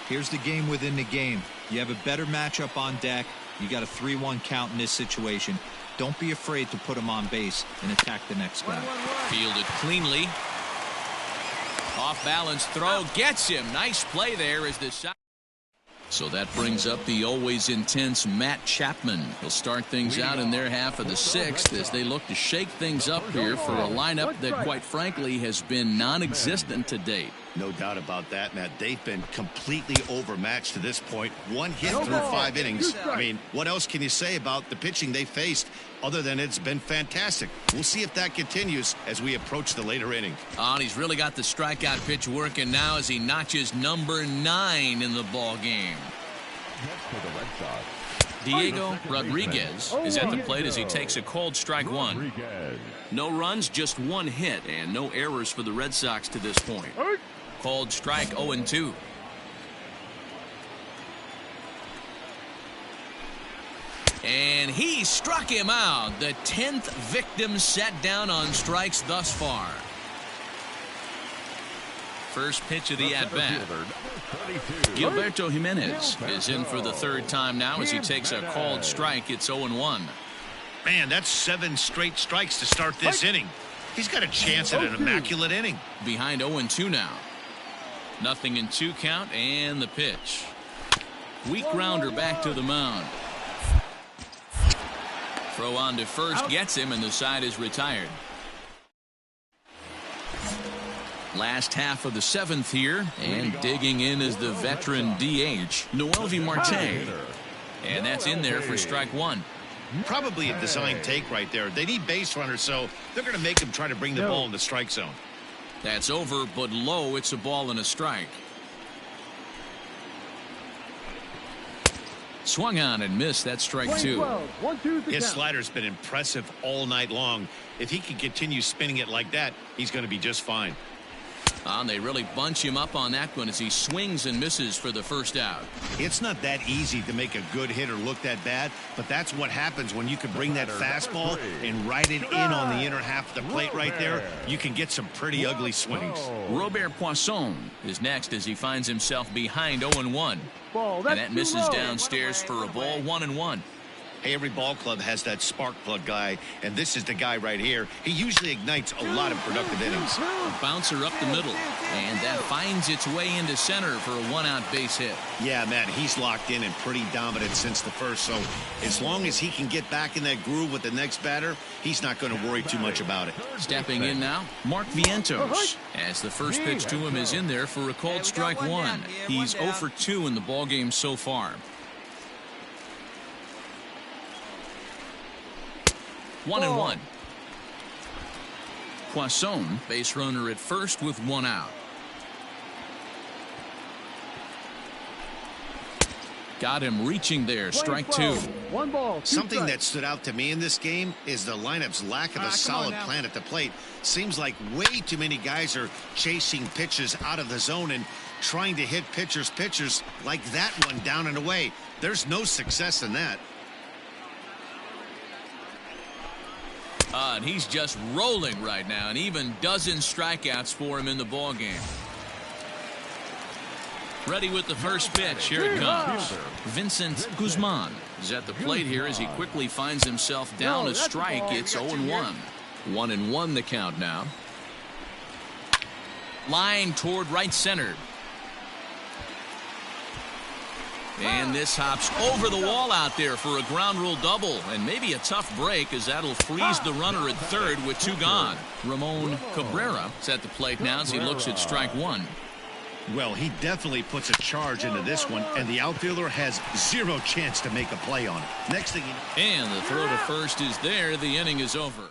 [SPEAKER 5] Here's the game within the game. You have a better matchup on deck. You got a 3-1 count in this situation. Don't be afraid to put him on base and attack the next guy.
[SPEAKER 1] Fielded cleanly. Off balance throw gets him. Nice play there as the shot. So that brings up the always intense Matt Chapman. He'll start things out in their half of the 6th as they look to shake things up here for a lineup that, quite frankly, has been non-existent to date.
[SPEAKER 2] No doubt about that, Matt. They've been completely overmatched to this point. 1 hit through 5 innings. I mean, what else can you say about the pitching they faced other than it's been fantastic? We'll see if that continues as we approach the later innings.
[SPEAKER 1] Oh, and he's really got the strikeout pitch working now as he notches number 9 in the ball game. Diego Rodriguez is at the plate as he takes a called strike 1. No runs, just 1 hit, and no errors for the Red Sox to this point. Called strike 0-2. And he struck him out. The 10th victim set down on strikes thus far. First pitch of the at-bat. Gilberto Jimenez is in for the 3rd time now as he takes a called strike. It's 0-1.
[SPEAKER 2] Man, that's 7 straight strikes to start this inning. He's got a chance at an immaculate inning.
[SPEAKER 1] Behind 0-2 now. Nothing in 2 count, and the pitch. Weak grounder back to the mound. Throw on to first gets him, and the side is retired. Last half of the 7th here, and digging in is the veteran DH, Noelvi Marte. And that's in there for strike 1.
[SPEAKER 2] Probably a design take right there. They need base runners, so they're going to make him try to bring the ball in the strike zone.
[SPEAKER 1] That's over, but low. It's a ball and a strike. Swung on and missed. That's strike 2.
[SPEAKER 2] His slider's been impressive all night long. If he can continue spinning it like that, he's going to be just fine.
[SPEAKER 1] And they really bunch him up on that one as he swings and misses for the first out.
[SPEAKER 2] It's not that easy to make a good hitter look that bad, but that's what happens when you can bring that fastball and ride it in on the inner half of the plate right there. You can get some pretty ugly swings.
[SPEAKER 1] Robert Poisson is next as he finds himself behind 0-1. And that misses downstairs for a ball, 1-1.
[SPEAKER 2] Hey, every ball club has that spark plug guy, and this is the guy right here. He usually ignites a lot of productive innings.
[SPEAKER 1] A bouncer up the middle, and that finds its way into center for a 1-out base hit.
[SPEAKER 2] Yeah, man, he's locked in and pretty dominant since the first, so as long as he can get back in that groove with the next batter, he's not going to worry too much about it.
[SPEAKER 1] Stepping in now, Mark Vientos, as the first pitch to him is in there for a called strike 1. He's 0 for 2 in the ballgame so far. 1-1. Poisson, base runner at first with 1 out. Got him reaching there. Strike 2.
[SPEAKER 2] Something that stood out to me in this game is the lineup's lack of a solid plan at the plate. Seems like way too many guys are chasing pitches out of the zone and trying to hit pitchers like that one down and away. There's no success in that.
[SPEAKER 1] And he's just rolling right now, and even dozen strikeouts for him in the ball game. Ready with the first pitch. Here it comes. Vincent Guzman is at the plate here as he quickly finds himself down a strike. It's 0-1. 1-1 the count now. Line toward right center. And this hops over the wall out there for a ground rule double, and maybe a tough break as that'll freeze the runner at third with 2 gone. Ramon Cabrera is at the plate now as he looks at strike 1.
[SPEAKER 2] Well, he definitely puts a charge into this one, and the outfielder has 0 chance to make a play on it. Next thing you know.
[SPEAKER 1] And the throw to first is there. The inning is over.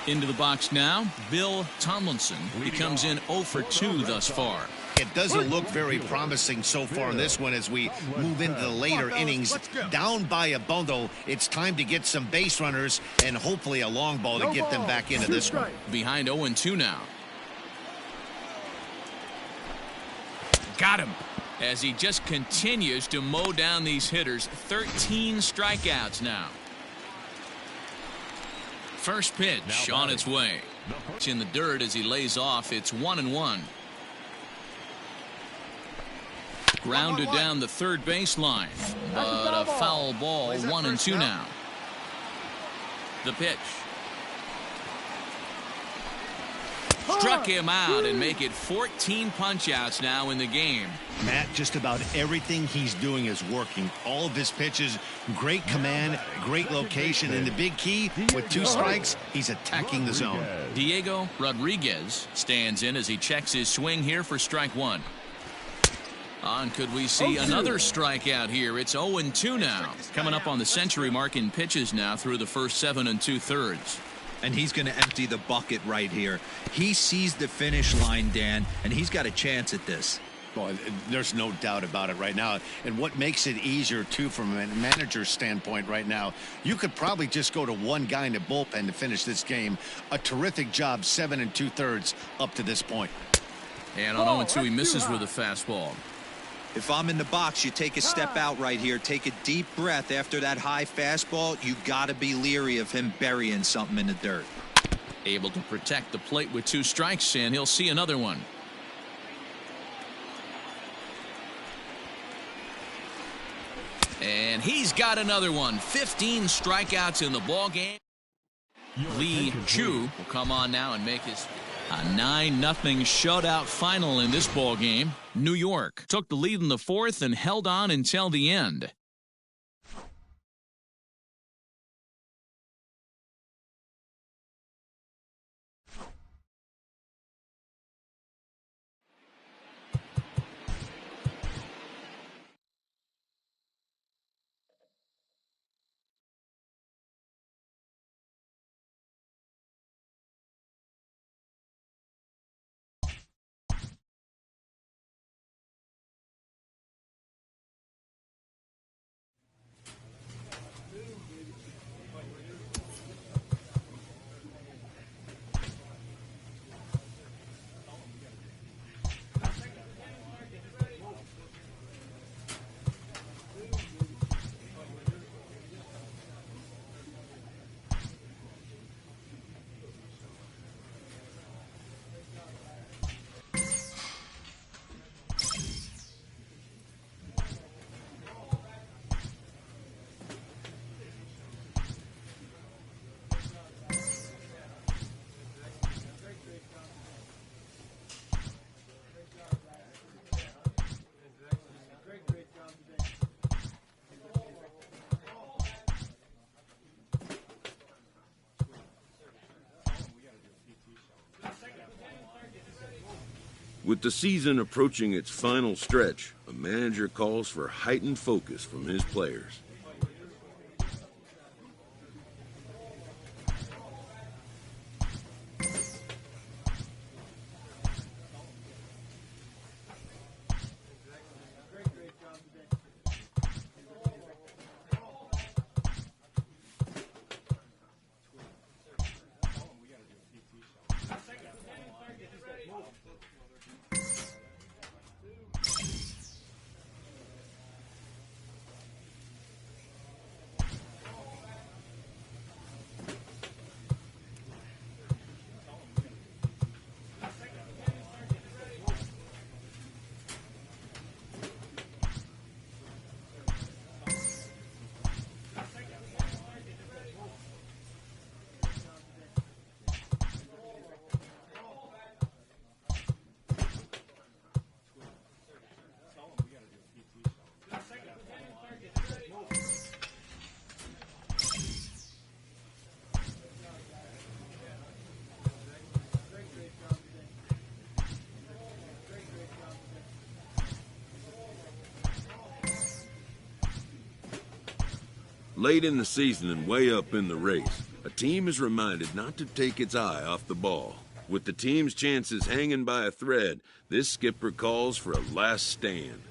[SPEAKER 1] Into the box now, Bill Tomlinson. He comes in 0 for 2 thus far.
[SPEAKER 2] It doesn't look very promising so far in this one as we move into the later innings. Down by a bundle, it's time to get some base runners and hopefully a long ball to get them back into this one.
[SPEAKER 1] Behind 0-2 now. Got him. As he just continues to mow down these hitters. 13 strikeouts now. First pitch on its way. It's in the dirt as he lays off. It's 1-1. Grounded down the third baseline, but a foul ball. 1-2 now. The pitch. Struck him out and make it 14 punch-outs now in the game.
[SPEAKER 2] Matt, just about everything he's doing is working. All of his pitches, great command, great location, and the big key, with 2 strikes, he's attacking the zone.
[SPEAKER 1] Diego Rodriguez stands in as he checks his swing here for strike 1. And could we see another strikeout here? It's 0-2 now. Coming up on the century mark in pitches now through the first 7 2/3.
[SPEAKER 5] And he's going to empty the bucket right here. He sees the finish line, Dan, and he's got a chance at this.
[SPEAKER 2] Well, there's no doubt about it right now. And what makes it easier, too, from a manager's standpoint right now, you could probably just go to one guy in the bullpen to finish this game. A terrific job, 7 2/3 up to this point.
[SPEAKER 1] And on 0-2, he misses with a fastball.
[SPEAKER 5] If I'm in the box, you take a step out right here, take a deep breath after that high fastball. You got to be leery of him burying something in the dirt.
[SPEAKER 1] Able to protect the plate with 2 strikes, and he'll see another one. And he's got another one. 15 strikeouts in the ball game. Lee Chu will come on now and make his a 9-0 shutout final in this ball game. New York took the lead in the 4th and held on until the end.
[SPEAKER 8] With the season approaching its final stretch, a manager calls for heightened focus from his players. Late in the season and way up in the race, A team is reminded not to take its eye off the ball. With the team's chances hanging by a thread, this skipper calls for a last stand.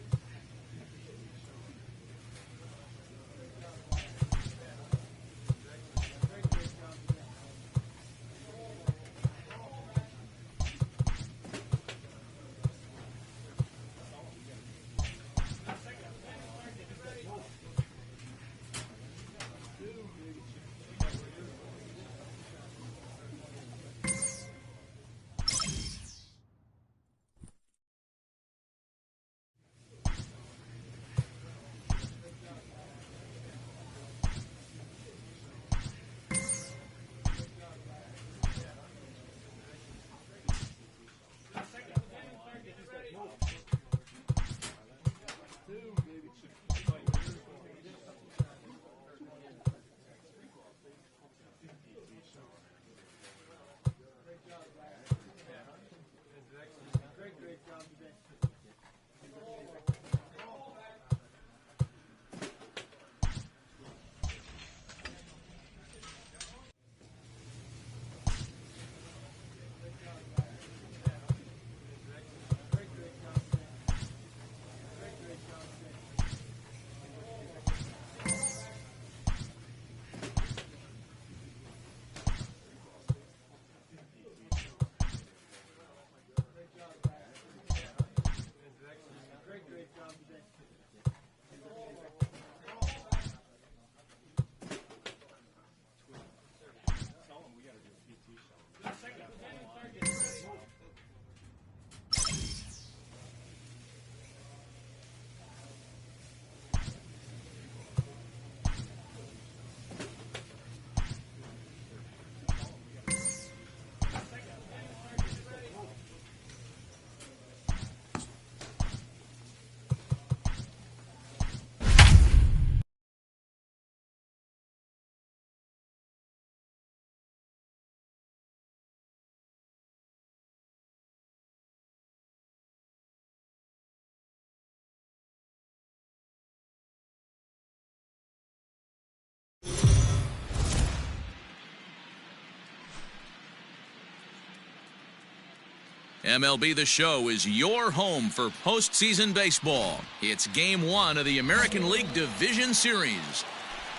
[SPEAKER 1] MLB The Show is your home for postseason baseball. It's Game 1 of the American League Division Series.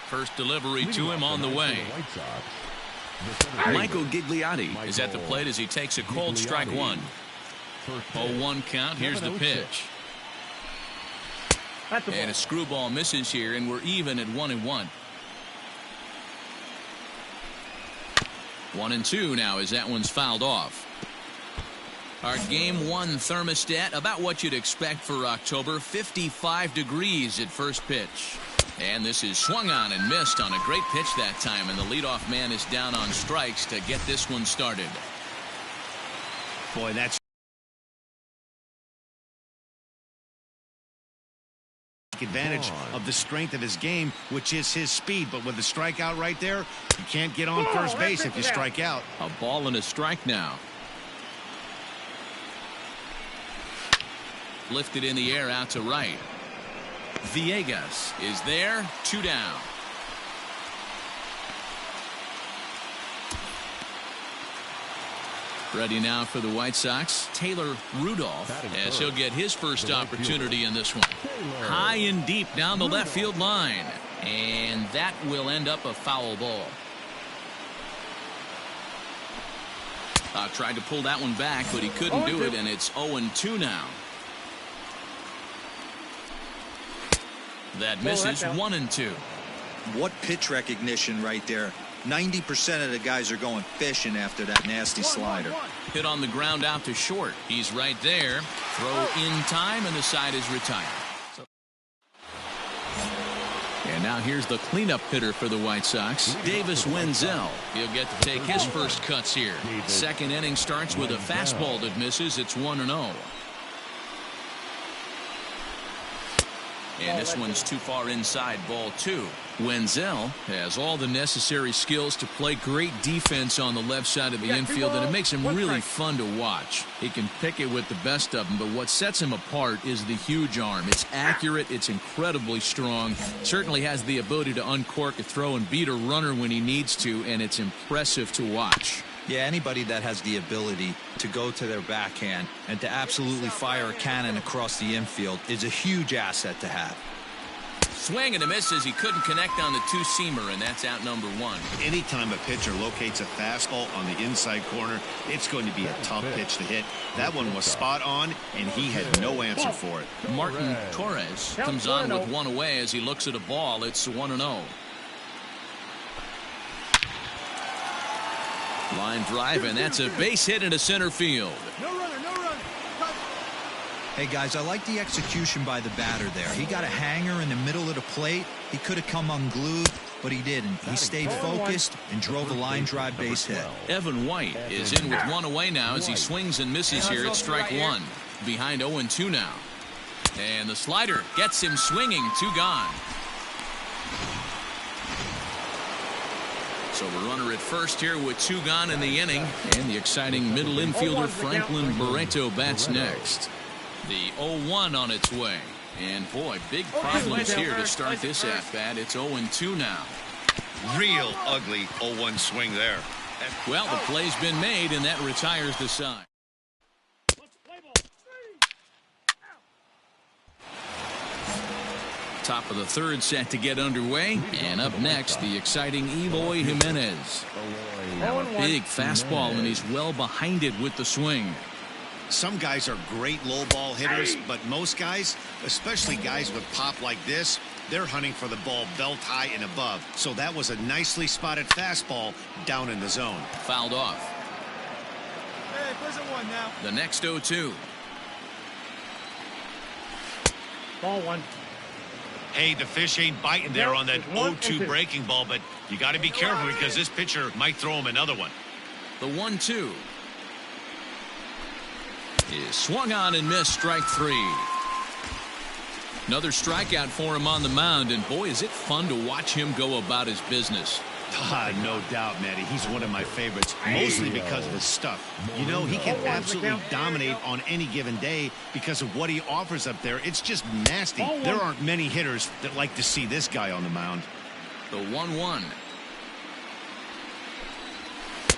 [SPEAKER 1] First delivery to him on the way. Michael Gigliotti is at the plate as he takes a cold strike one. 0-1 count. Here's the pitch. And a screwball misses here, and we're even at 1-1. 1-2 now as that one's fouled off. Our Game 1 thermostat, about what you'd expect for October, 55 degrees at first pitch. And this is swung on and missed on a great pitch that time, and the leadoff man is down on strikes to get this one started.
[SPEAKER 2] Boy, that's advantage of the strength of his game, which is his speed. But with the strikeout right there, you can't get on first base if you strike out.
[SPEAKER 1] A ball and a strike now. Lifted in the air out to right. Villegas is there, 2 down. Ready now for the White Sox, Taylor Rudolph, as he'll get his first opportunity in this one. High and deep down the left field line, and that will end up a foul ball. Tried to pull that one back, but he couldn't do it, and it's 0-2 now. That misses. 1-2.
[SPEAKER 5] What pitch recognition right there. 90% of the guys are going fishing after that nasty slider.
[SPEAKER 1] Hit on the ground out to short. He's right there. Throw in time, and the side is retired. And now here's the cleanup hitter for the White Sox, Davis Wenzel. He'll get to take his first cuts here. Second inning starts with a fastball that misses. It's 1-0. And this one's too far inside, ball 2. Wenzel has all the necessary skills to play great defense on the left side of the infield, and it makes him really fun to watch. He can pick it with the best of them, but what sets him apart is the huge arm. It's accurate, it's incredibly strong, certainly has the ability to uncork a throw and beat a runner when he needs to, and it's impressive to watch.
[SPEAKER 5] Yeah, anybody that has the ability to go to their backhand and to absolutely fire a cannon across the infield is a huge asset to have.
[SPEAKER 1] Swing and a miss as he couldn't connect on the two-seamer, and that's out number 1.
[SPEAKER 2] Anytime a pitcher locates a fastball on the inside corner, it's going to be a tough pitch to hit. That one was spot on, and he had no answer for it.
[SPEAKER 1] Martin Torres comes on with one away as he looks at a ball. It's 1-0. Line drive, and that's a base hit into center field.
[SPEAKER 4] No runner, no runner.
[SPEAKER 5] Hey, guys, I like the execution by the batter there. He got a hanger in the middle of the plate. He could have come unglued, but he didn't. He stayed focused and drove a line drive base hit.
[SPEAKER 1] Evan White is in with one away now as he swings and misses here at strike 1. Behind 0-2 now. And the slider gets him swinging. 2 gone. So the runner at first here with 2 gone in the inning. And the exciting middle infielder Franklin Barreto bats next. The 0-1 on its way. And boy, big problems here to start this at-bat. It's 0-2 now.
[SPEAKER 2] Real ugly 0-1 swing there.
[SPEAKER 1] Well, the play's been made, and that retires the side. Top of the 3rd set to get underway. And up next, the exciting Eloy Jimenez. Now a big fastball, and he's well behind it with the swing.
[SPEAKER 2] Some guys are great low ball hitters, but most guys, especially guys with pop like this, they're hunting for the ball belt high and above. So that was a nicely spotted fastball down in the zone.
[SPEAKER 1] Fouled off.
[SPEAKER 4] Hey, prison 1 now.
[SPEAKER 1] The next 0-2.
[SPEAKER 4] Ball 1.
[SPEAKER 2] Hey, the fish ain't biting there on that 0-2 breaking ball, but you got to be careful because this pitcher might throw him another one.
[SPEAKER 1] The 1-2 is swung on and missed, strike 3. Another strikeout for him on the mound, and boy, is it fun to watch him go about his business.
[SPEAKER 2] No doubt, Matty. He's one of my favorites, mostly because of his stuff. You know, he can absolutely dominate on any given day because of what he offers up there. It's just nasty. There aren't many hitters that like to see this guy on the mound.
[SPEAKER 1] The 1-1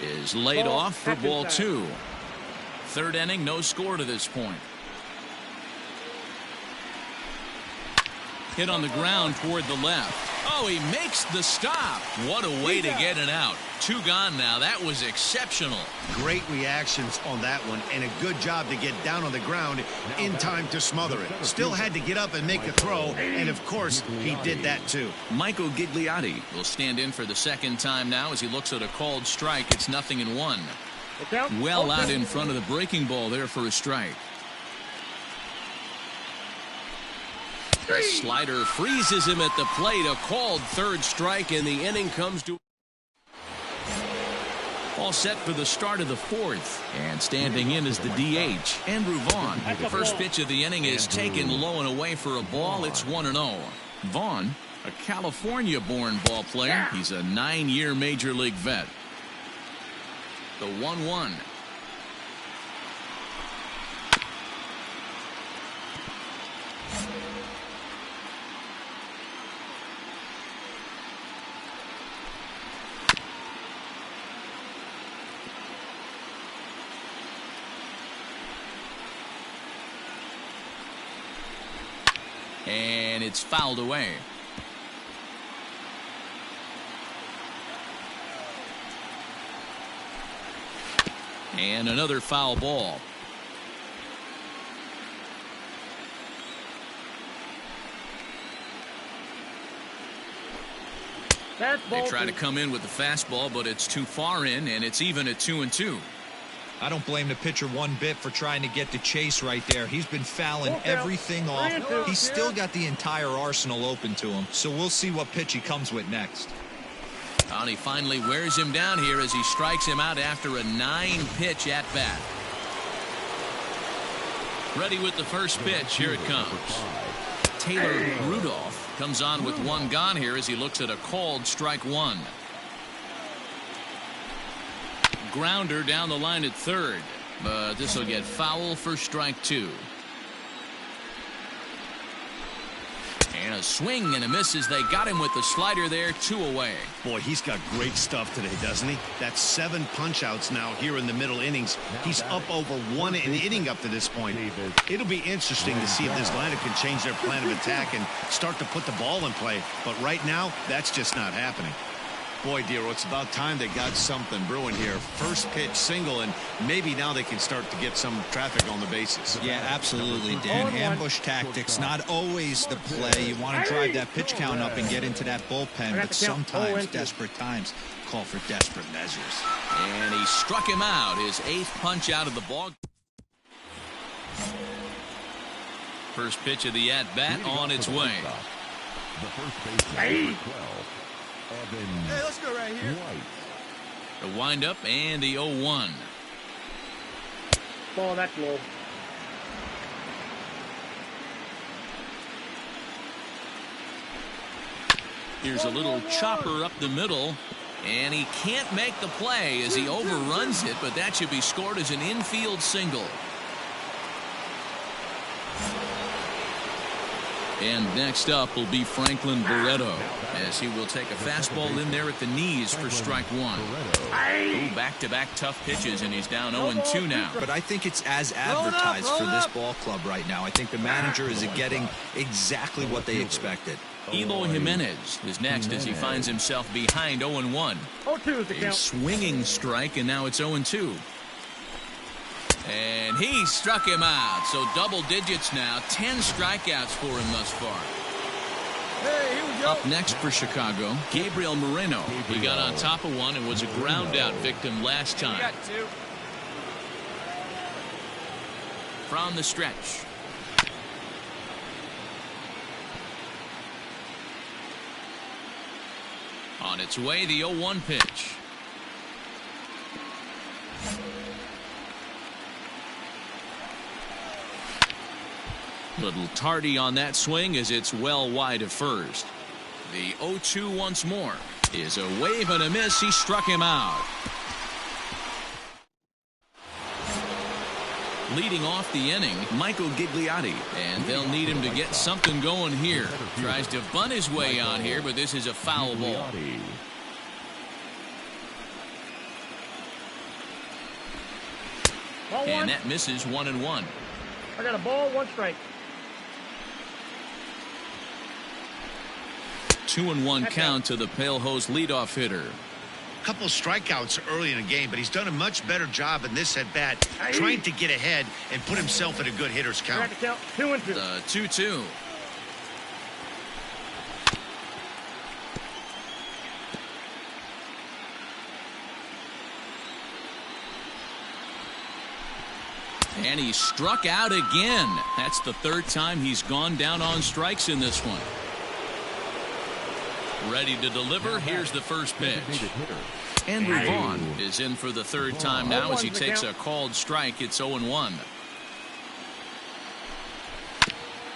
[SPEAKER 1] is laid off for ball 2. 3rd inning, no score to this point. Hit on the ground toward the left. Oh, he makes the stop. What a way to get it out. 2 gone now. That was exceptional.
[SPEAKER 2] Great reactions on that one, and a good job to get down on the ground in time to smother it. Still had to get up and make a throw, and of course, he did that too.
[SPEAKER 1] Michael Gigliotti will stand in for the 2nd time now as he looks at a called strike. It's 0-1. Well out in front of the breaking ball there for a strike. The slider freezes him at the plate. A called 3rd strike, and the inning comes to all set for the start of the 4th. And standing in is the DH, Andrew Vaughn. The first pitch of the inning is taken low and away for a ball. It's 1-0. Vaughn, a California-born ball player. He's a 9-year Major League vet. The 1-1. And it's fouled away. And another foul ball. They try to come in with the fastball, but it's too far in, and it's even at 2-2.
[SPEAKER 5] I don't blame the pitcher one bit for trying to get the chase right there. He's been fouling everything off. He's still got the entire arsenal open to him, so we'll see what pitch he comes with next.
[SPEAKER 1] And he finally wears him down here as he strikes him out after a 9-pitch at bat. Ready with the first pitch. Here it comes. Taylor Rudolph comes on with one gone here as he looks at a called strike one. Grounder down the line at third, but this will get foul for strike two. And a swing and a miss as they got him with the slider there, 2 away.
[SPEAKER 2] Boy, he's got great stuff today, doesn't he? That's 7 punch-outs now here in the middle innings. He's up over 1 an inning up to this point. It'll be interesting to see if this lineup can change their plan of attack and start to put the ball in play. But right now, that's just not happening. Boy, Dero, it's about time they got something brewing here. First pitch single, and maybe now they can start to get some traffic on the bases.
[SPEAKER 5] Yeah, absolutely, Dan. Ambush tactics, not always the play. You want to drive that pitch count up and get into that bullpen, but sometimes desperate times call for desperate measures.
[SPEAKER 1] And he struck him out, his 8th punch out of the ball. First pitch of the at-bat on its way.
[SPEAKER 6] The first baseman, 12.
[SPEAKER 4] Hey, let's go right here.
[SPEAKER 1] The windup and the 0-1.
[SPEAKER 9] Ball, that's low.
[SPEAKER 1] Here's a little chopper up the middle, and he can't make the play as he overruns it, but that should be scored as an infield single. And next up will be Franklin Barreto, as he will take a fastball in there at the knees for strike one. Back-to-back tough pitches, and he's down 0-2 now.
[SPEAKER 5] But I think it's as advertised for this ball club right now. I think the manager is getting exactly what they expected.
[SPEAKER 1] Eloy Jimenez is next as he finds himself behind 0-1.
[SPEAKER 9] 0-2 is the
[SPEAKER 1] A
[SPEAKER 9] count.
[SPEAKER 1] swinging strike, and now it's 0-2. And he struck him out, so double digits now, 10 strikeouts for him thus far.
[SPEAKER 4] Hey, here we go.
[SPEAKER 1] Up next for Chicago, Gabriel Moreno. He got on top of one and was a ground out victim last time.
[SPEAKER 7] Got 2.
[SPEAKER 1] From the stretch. On its way, the 0-1 pitch. Little tardy on that swing as it's well wide of first. The 0-2 once more is a wave and a miss. He struck him out. Leading off the inning, Michael Gigliotti, and they'll need him to get something going here. Tries to bunt his way on here, but this is a foul ball. And that misses 1-1.
[SPEAKER 9] I got a ball, 1 strike.
[SPEAKER 1] 2-1 count to the Pale Hose leadoff hitter.
[SPEAKER 2] Couple strikeouts early in the game, but he's done a much better job in this at bat, trying to get ahead and put himself in a good hitter's count.
[SPEAKER 9] 2-2.
[SPEAKER 1] The 2-2. And he struck out again. That's the 3rd time he's gone down on strikes in this one. Ready to deliver. Here's the first pitch. Andrew Vaughn is in for the 3rd time now as he takes a called strike. It's 0-1.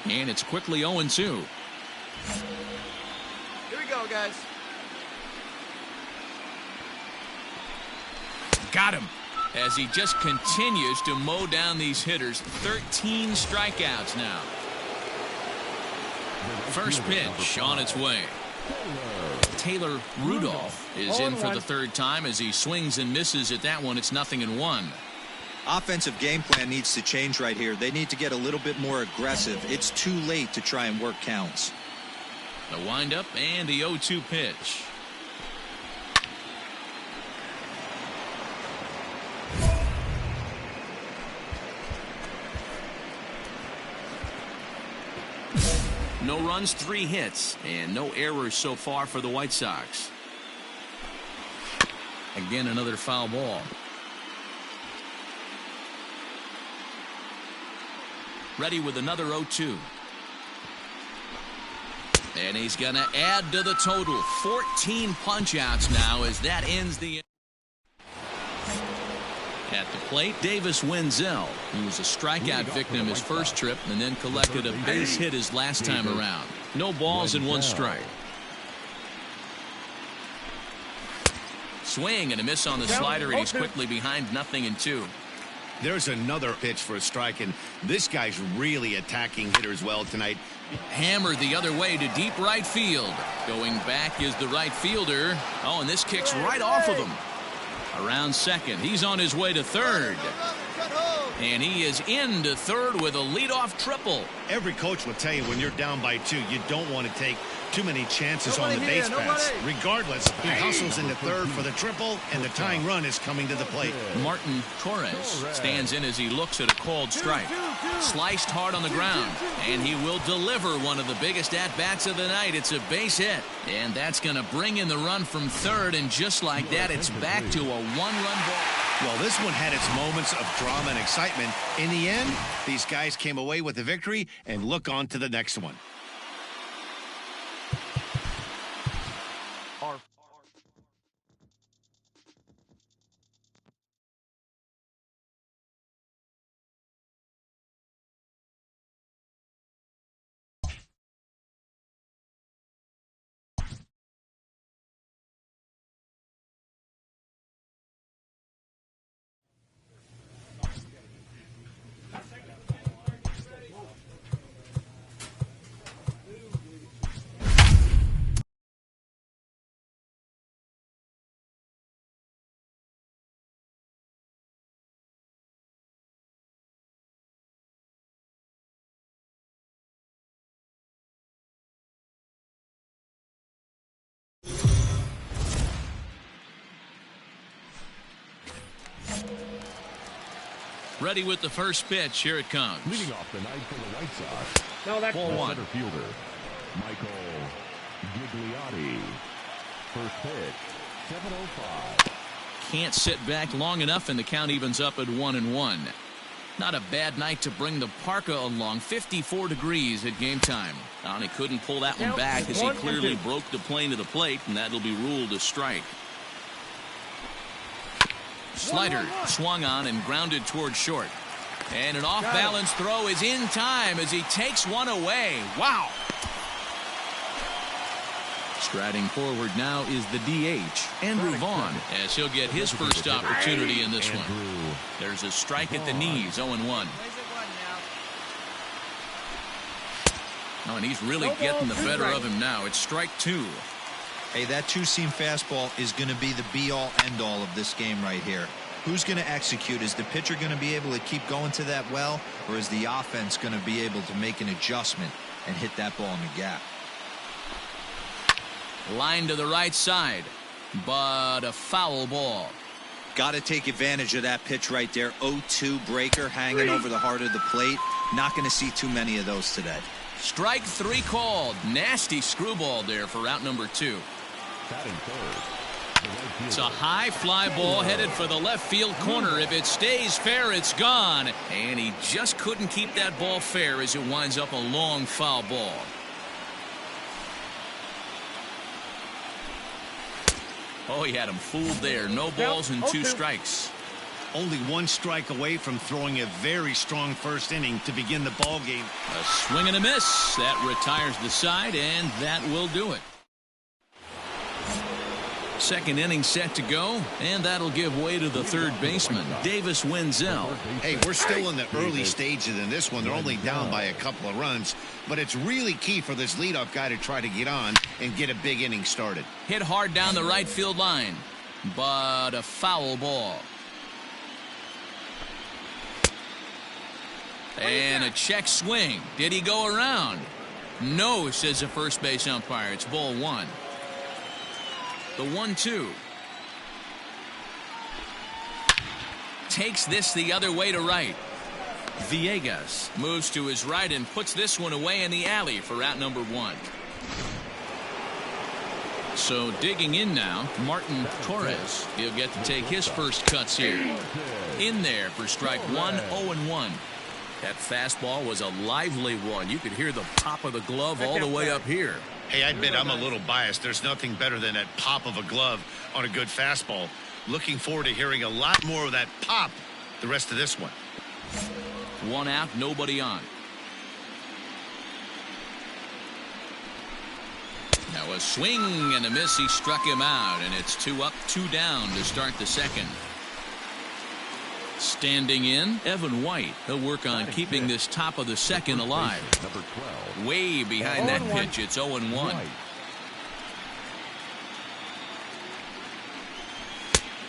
[SPEAKER 1] And it's quickly 0-2.
[SPEAKER 7] Here we go, guys.
[SPEAKER 1] Got him. As he just continues to mow down these hitters. 13 strikeouts now. First pitch on its way. Taylor Rudolph is in for the 3rd time as he swings and misses at that one. It's 0-1.
[SPEAKER 5] Offensive game plan needs to change right here. They need to get a little bit more aggressive. It's too late to try and work counts.
[SPEAKER 1] The windup and the 0-2 pitch. No runs, 3 hits, and no errors so far for the White Sox. Again, another foul ball. Ready with another 0-2. And he's going to add to the total. 14 punch-outs now as that ends the... At the plate, Davis Wenzel. He was a strikeout victim his first trip and then collected a base hit his last time around. No balls and 1 strike. Swing and a miss on the slider, and he's quickly behind 0-2.
[SPEAKER 2] There's another pitch for a strike, and this guy's really attacking hitters well tonight.
[SPEAKER 1] Hammered the other way to deep right field. Going back is the right fielder. Oh, and this kicks right off of him. Around second. He's on his way to third. And he is into third with a leadoff triple.
[SPEAKER 2] Every coach will tell you when you're down by 2, you don't want to take too many chances on the base pass. Regardless, he hustles into third for the triple, and the tying run is coming to the plate.
[SPEAKER 1] Martin Torres stands in as he looks at a called strike. Sliced hard on the ground, and he will deliver one of the biggest at-bats of the night. It's a base hit, and that's going to bring in the run from third, and just like that, it's back to a 1-run ball.
[SPEAKER 2] Well, this one had its moments of drama and excitement. In the end, these guys came away with a victory and look on to the next one.
[SPEAKER 1] Ready with the first pitch. Here it comes.
[SPEAKER 6] Leading off the night for the White Sox.
[SPEAKER 9] No, that's
[SPEAKER 1] ball 1.
[SPEAKER 6] Center fielder, Michael Gigliotti. First pitch, 7:05.
[SPEAKER 1] Can't sit back long enough, and the count evens up at 1-1. Not a bad night to bring the parka along. 54 degrees at game time. And he couldn't pull that one back as he clearly broke the plane to the plate, and that'll be ruled a strike. Slider swung on and grounded toward short. And an off-balance throw is in time as he takes one away. Wow. Striding forward now is the DH, Andrew Vaughn, as he'll get his first opportunity in this one. There's a strike at the knees, 0-1. Oh, and he's really getting the better of him now. It's strike 2.
[SPEAKER 5] Hey, that 2-seam fastball is going to be the be-all, end-all of this game right here. Who's going to execute? Is the pitcher going to be able to keep going to that well, or is the offense going to be able to make an adjustment and hit that ball in the gap?
[SPEAKER 1] Line to the right side, but a foul ball.
[SPEAKER 5] Got to take advantage of that pitch right there. 0-2 breaker hanging over the heart of the plate. Not going to see too many of those today.
[SPEAKER 1] Strike 3 called. Nasty screwball there for out number 2. It's a high fly ball headed for the left field corner. If it stays fair, it's gone. And he just couldn't keep that ball fair as it winds up a long foul ball. Oh, he had him fooled there. No balls and 2 strikes.
[SPEAKER 2] Only 1 strike away from throwing a very strong first inning to begin the ball game.
[SPEAKER 1] A swing and a miss. That retires the side, and that will do it. Second inning set to go, and that'll give way to the third baseman, Davis Wenzel.
[SPEAKER 2] Hey, we're still in the early stages in this one. They're only down by a couple of runs, but it's really key for this leadoff guy to try to get on and get a big inning started.
[SPEAKER 1] Hit hard down the right field line, but a foul ball. And a check swing. Did he go around? No, says the first base umpire. It's ball 1. The 1-2. Takes this the other way to right. Villegas moves to his right and puts this one away in the alley for out number 1. So digging in now, Martin Torres. He'll get to take his first cuts here. In there for strike 1, 0-1. That fastball was a lively one. You could hear the pop of the glove all the way up here.
[SPEAKER 2] Hey, I admit I'm a little biased. There's nothing better than that pop of a glove on a good fastball. Looking forward to hearing a lot more of that pop the rest of this one.
[SPEAKER 1] One out, nobody on. Now a swing and a miss. He struck him out, and it's 2 up, 2 down to start the second. Standing in, Evan White. He'll work on keeping this top of the second alive. Way behind that pitch. It's 0-1.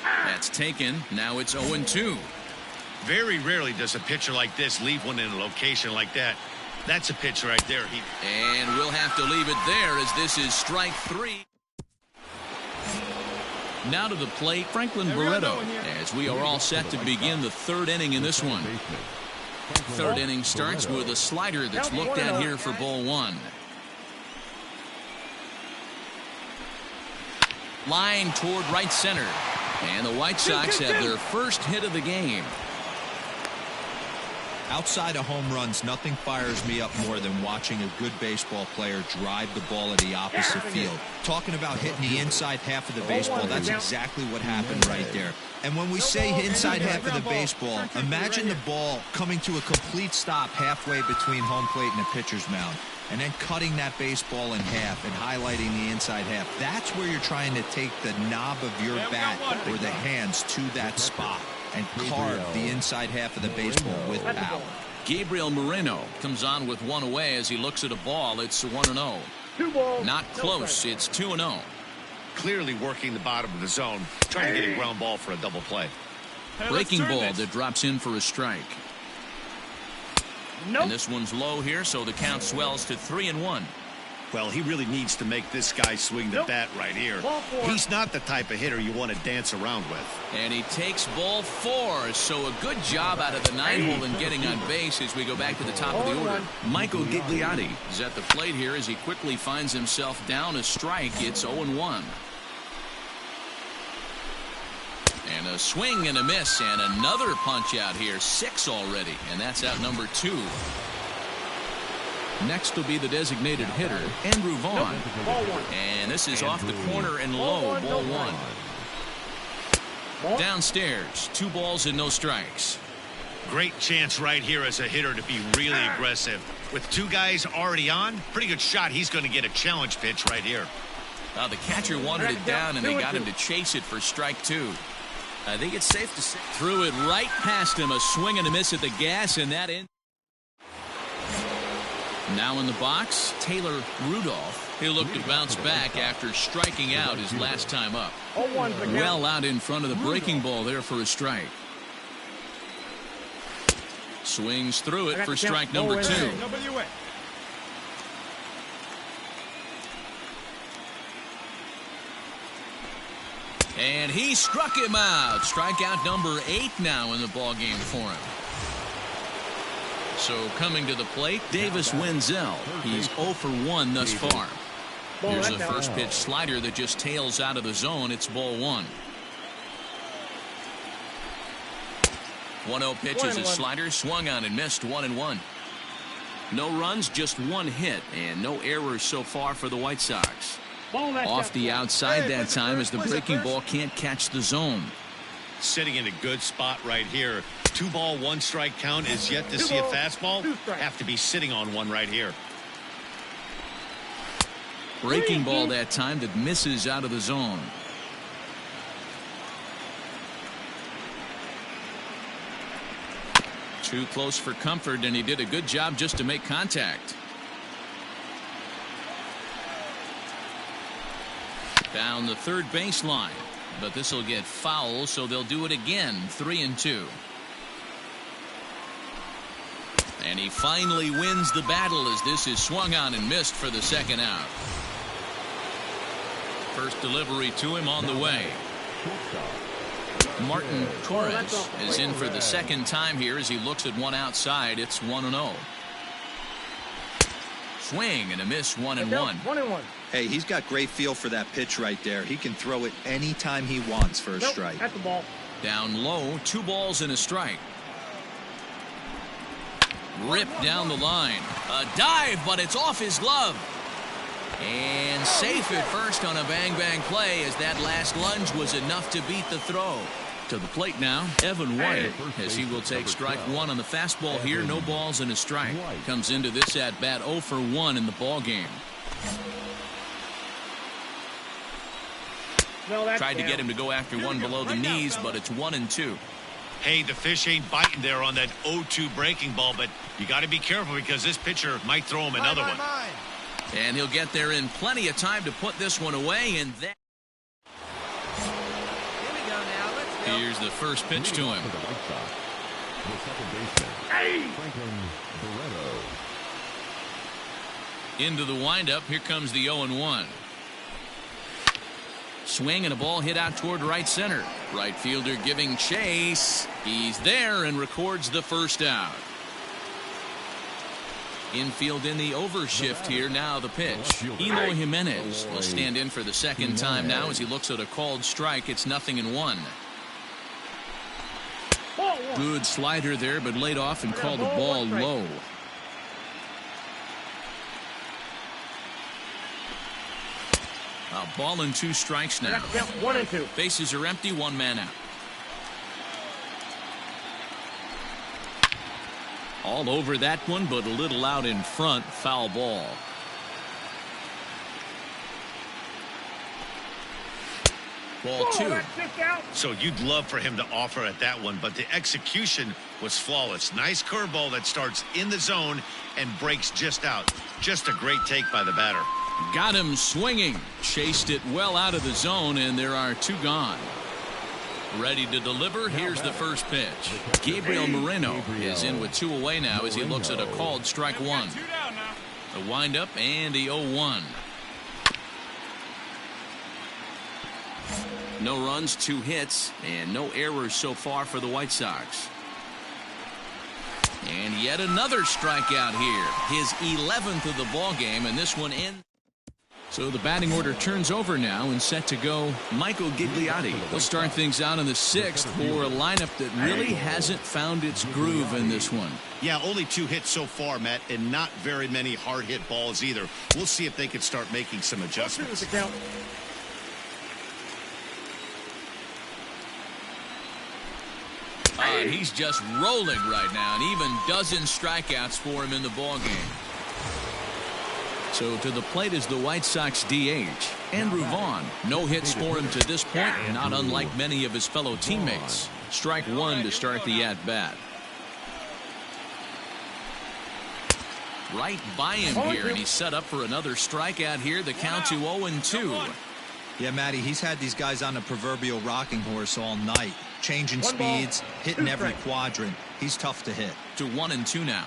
[SPEAKER 1] That's taken. Now it's 0-2.
[SPEAKER 2] Very rarely does a pitcher like this leave one in a location like that. That's a pitch right there.
[SPEAKER 1] And we'll have to leave it there as this is strike 3. Now to the plate, Franklin Barreto, as we are all set to begin the 3rd inning in this one. 3rd inning starts with a slider that's looked at here for ball 1. Line toward right center. And the White Sox have their first hit of the game.
[SPEAKER 5] Outside of home runs, nothing fires me up more than watching a good baseball player drive the ball at the opposite field. Talking about hitting the inside half of the baseball, that's exactly what happened right there. And when we say inside half of the baseball, imagine the ball coming to a complete stop halfway between home plate and the pitcher's mound, and then cutting that baseball in half and highlighting the inside half. That's where you're trying to take the knob of your bat or the hands to that spot and carve the inside half of the baseball with power.
[SPEAKER 1] Gabriel Moreno comes on with one away as he looks at a ball. It's 1-0. Not close. It's 2-0.
[SPEAKER 2] Clearly working the bottom of the zone, trying to get a ground ball for a double play.
[SPEAKER 1] Breaking ball that drops in for a strike. And this one's low here, so the count swells to 3-1.
[SPEAKER 2] Well, he really needs to make this guy swing the bat right here. He's not the type of hitter you want to dance around with.
[SPEAKER 1] And he takes ball 4, so a good job out of the 9-hole in getting on base as we go back to the top of the order. Michael Gigliotti is at the plate here as he quickly finds himself down a strike. It's 0-1. And a swing and a miss, and another punch out here. 6 already, and that's out number 2. Next will be the designated hitter, Andrew Vaughn. And this is off the corner and low, ball 1. Downstairs, 2 balls and no strikes.
[SPEAKER 2] Great chance right here as a hitter to be really aggressive. With 2 guys already on, pretty good shot. He's going to get a challenge pitch right here.
[SPEAKER 1] The catcher wanted it down, and they got him to chase it for strike 2. I think it's safe to say. Threw it right past him, a swing and a miss at the gas, and that in. Now in the box, Taylor Rudolph. He'll look to bounce back after striking out his last time up. Well out in front of the breaking ball there for a strike. Swings through it for strike number 2. And he struck him out. Strikeout number 8 now in the ballgame for him. So coming to the plate, Davis Wenzel. He's 0 for 1 thus far. Here's the first pitch slider that just tails out of the zone. It's ball 1. 1-0 pitch is a slider, swung on and missed. 1-1. No runs, just 1 hit, and no errors so far for the White Sox. Off the outside that time as the breaking ball can't catch the zone.
[SPEAKER 2] Sitting in a good spot right here. 2 ball, 1 strike count is yet to see a fastball. Have to be sitting on one right here.
[SPEAKER 1] Breaking ball that time that misses out of the zone. Too close for comfort, and he did a good job just to make contact. Down the third baseline, but this will get foul, so they'll do it again. 3-2. And he finally wins the battle as this is swung on and missed for the second out. First delivery to him on the way. Martin Torres is in for the second time here as he looks at one outside. It's 1-0. Swing and a miss. 1-1.
[SPEAKER 5] Hey, he's got great feel for that pitch right there. He can throw it anytime he wants for a strike.
[SPEAKER 9] That's the ball.
[SPEAKER 1] Down low, 2 balls and a strike. Ripped down the line. A dive, but it's off his glove. And safe at first on a bang-bang play, as that last lunge was enough to beat the throw. To the plate now, Evan White, as he will take strike one on the fastball here. No balls and a strike. Comes into this at bat 0 for 1 in the ball game. Tried to get him to go after one below the knees, but it's 1-2.
[SPEAKER 2] Hey, the fish ain't biting there on that 0-2 breaking ball, but you got to be careful because this pitcher might throw him another one.
[SPEAKER 1] And he'll get there in plenty of time to put this one away, and then here's the first pitch to him. Into the windup, here comes the 0-1. Swing and a ball hit out toward right center. Right fielder giving chase. He's there and records the first out. Infield in the overshift here. Now the pitch. Eloy Jimenez will stand in for the second time now as he looks at a called strike. It's 0-1. Good slider there, but laid off and called the ball low. A ball and 2 strikes now.
[SPEAKER 9] 1-2.
[SPEAKER 1] Bases are empty, 1 man out. All over that one, but a little out in front. Foul ball. Ball 2.
[SPEAKER 2] So you'd love for him to offer at that one, but the execution was flawless. Nice curveball that starts in the zone and breaks just out. Just a great take by the batter.
[SPEAKER 1] Got him swinging. Chased it well out of the zone, and there are 2 gone. Ready to deliver. Here's the first pitch. Gabriel Moreno is in with 2 away now as he looks at a called strike 1. The windup and the 0-1. No runs, 2 hits, and no errors so far for the White Sox. And yet another strikeout here. His 11th of the ball game, and this one ends. So the batting order turns over now and set to go Michael Gigliotti. He'll start things out in the 6th for a lineup that really hasn't found its groove in this one.
[SPEAKER 2] Yeah, only 2 hits so far, Matt, and not very many hard hit balls either. We'll see if they can start making some adjustments.
[SPEAKER 1] And he's just rolling right now, and even dozen strikeouts for him in the ball game. So to the plate is the White Sox DH, Andrew Vaughn. No hits for him to this point, not unlike many of his fellow teammates. Strike 1 to start the at-bat. Right by him here, and he's set up for another strikeout here. The count to 0-2.
[SPEAKER 5] Yeah, Matty, he's had these guys on a proverbial rocking horse all night. Changing speeds, hitting every quadrant. He's tough to hit.
[SPEAKER 1] To 1-2 now.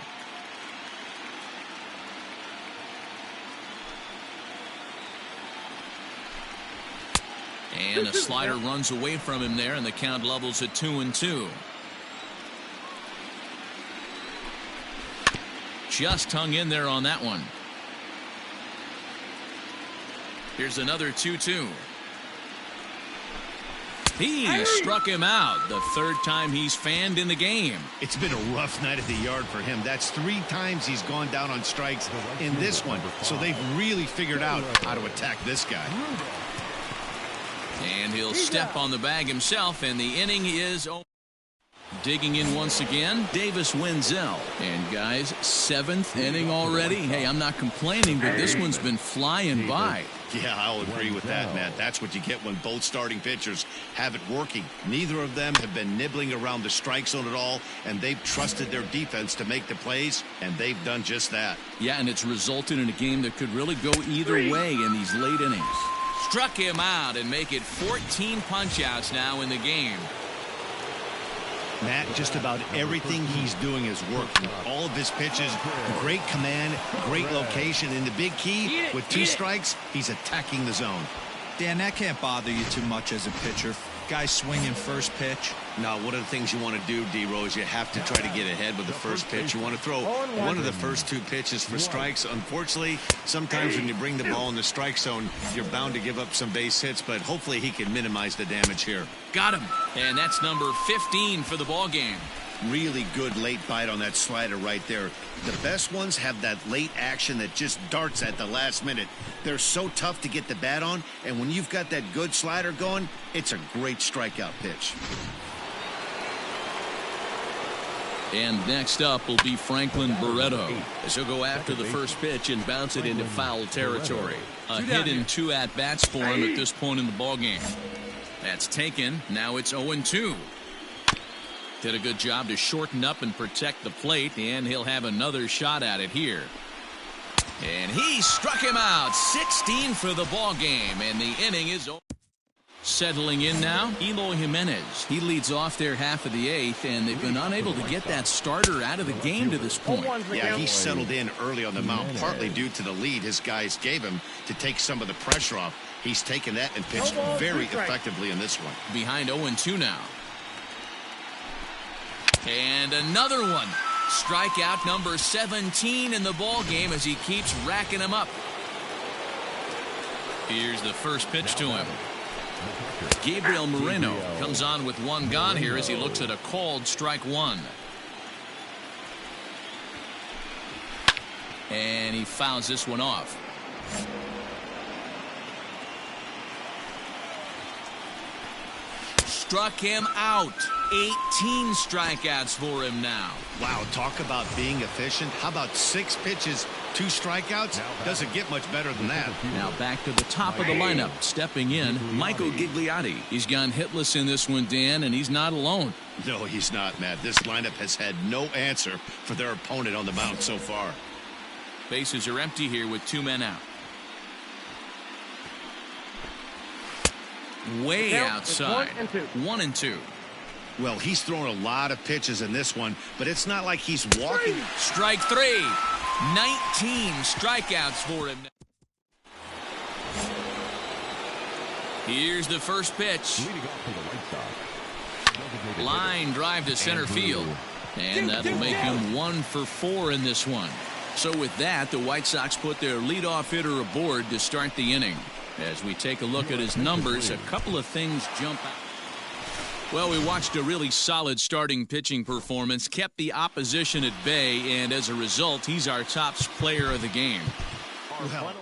[SPEAKER 1] And a slider runs away from him there, and the count levels at 2-2. Just hung in there on that one. Here's another 2-2. He struck him out. The 3rd time he's fanned in the game.
[SPEAKER 2] It's been a rough night at the yard for him. That's 3 times he's gone down on strikes in this one. So they've really figured out how to attack this guy.
[SPEAKER 1] And he'll step on the bag himself, and the inning is over. Digging in once again, Davis Wenzel. And guys, 7th inning already. Hey, I'm not complaining, but this one's been flying by.
[SPEAKER 2] Yeah, I'll agree with that, Matt. That's what you get when both starting pitchers have it working. Neither of them have been nibbling around the strike zone at all, and they've trusted their defense to make the plays, and they've done just that.
[SPEAKER 1] Yeah, and it's resulted in a game that could really go either way in these late innings. Struck him out and make it 14 punch-outs now in the game.
[SPEAKER 2] Matt, just about everything he's doing is working. All of his pitches, great command, great location, and the big key, with 2 strikes, he's attacking the zone.
[SPEAKER 5] Dan, that can't bother you too much as a pitcher. Guy swinging first pitch.
[SPEAKER 2] Now, one of the things you want to do, D-Rose, you have to try to get ahead with the first pitch. You want to throw one of the first 2 pitches for strikes. Unfortunately, sometimes when you bring the ball in the strike zone, you're bound to give up some base hits, but hopefully he can minimize the damage here.
[SPEAKER 1] Got him. And that's number 15 for the ball game.
[SPEAKER 2] Really good late bite on that slider right there. The best ones have that late action that just darts at the last minute. They're so tough to get the bat on, and when you've got that good slider going, it's a great strikeout pitch.
[SPEAKER 1] And next up will be Franklin Barreto, as he'll go after the first pitch and bounce it into foul territory. A hit and 2 at-bats for him at this point in the ballgame. That's taken. Now it's 0-2. Did a good job to shorten up and protect the plate, and he'll have another shot at it here. And he struck him out. 16 for the ballgame, and the inning is over. Settling in now, Eloy Jimenez. He leads off their half of the 8th, and they've been unable to get that starter out of the game to this point.
[SPEAKER 2] Yeah, he settled in early on the mound, partly due to the lead his guys gave him to take some of the pressure off. He's taken that and pitched very effectively in this one.
[SPEAKER 1] Behind 0-2 now. And another one. Strikeout number 17 in the ball game as he keeps racking them up. Here's the first pitch to him. Gabriel Moreno comes on with 1 gone here as he looks at a called strike 1. And he fouls this one off. Struck him out. 18 strikeouts for him now.
[SPEAKER 2] Wow, talk about being efficient. How about 6 pitches, 2 strikeouts? Doesn't get much better than that.
[SPEAKER 1] Now back to the top of the lineup. Stepping in, Michael Gigliotti. He's gone hitless in this one, Dan, and he's not alone.
[SPEAKER 2] No, he's not, Matt. This lineup has had no answer for their opponent on the mound so far.
[SPEAKER 1] Bases are empty here with 2 men out. Way outside. 1-2.
[SPEAKER 2] Well, he's thrown a lot of pitches in this one, but it's not like he's walking.
[SPEAKER 1] Strike 3. 19 strikeouts for him. Here's the first pitch. Line drive to center field. And that'll make him 1 for 4 in this one. So with that, the White Sox put their leadoff hitter aboard to start the inning. As we take a look at his numbers, a couple of things jump out. Well, we watched a really solid starting pitching performance, kept the opposition at bay, and as a result, he's our top player of the game.
[SPEAKER 2] Well,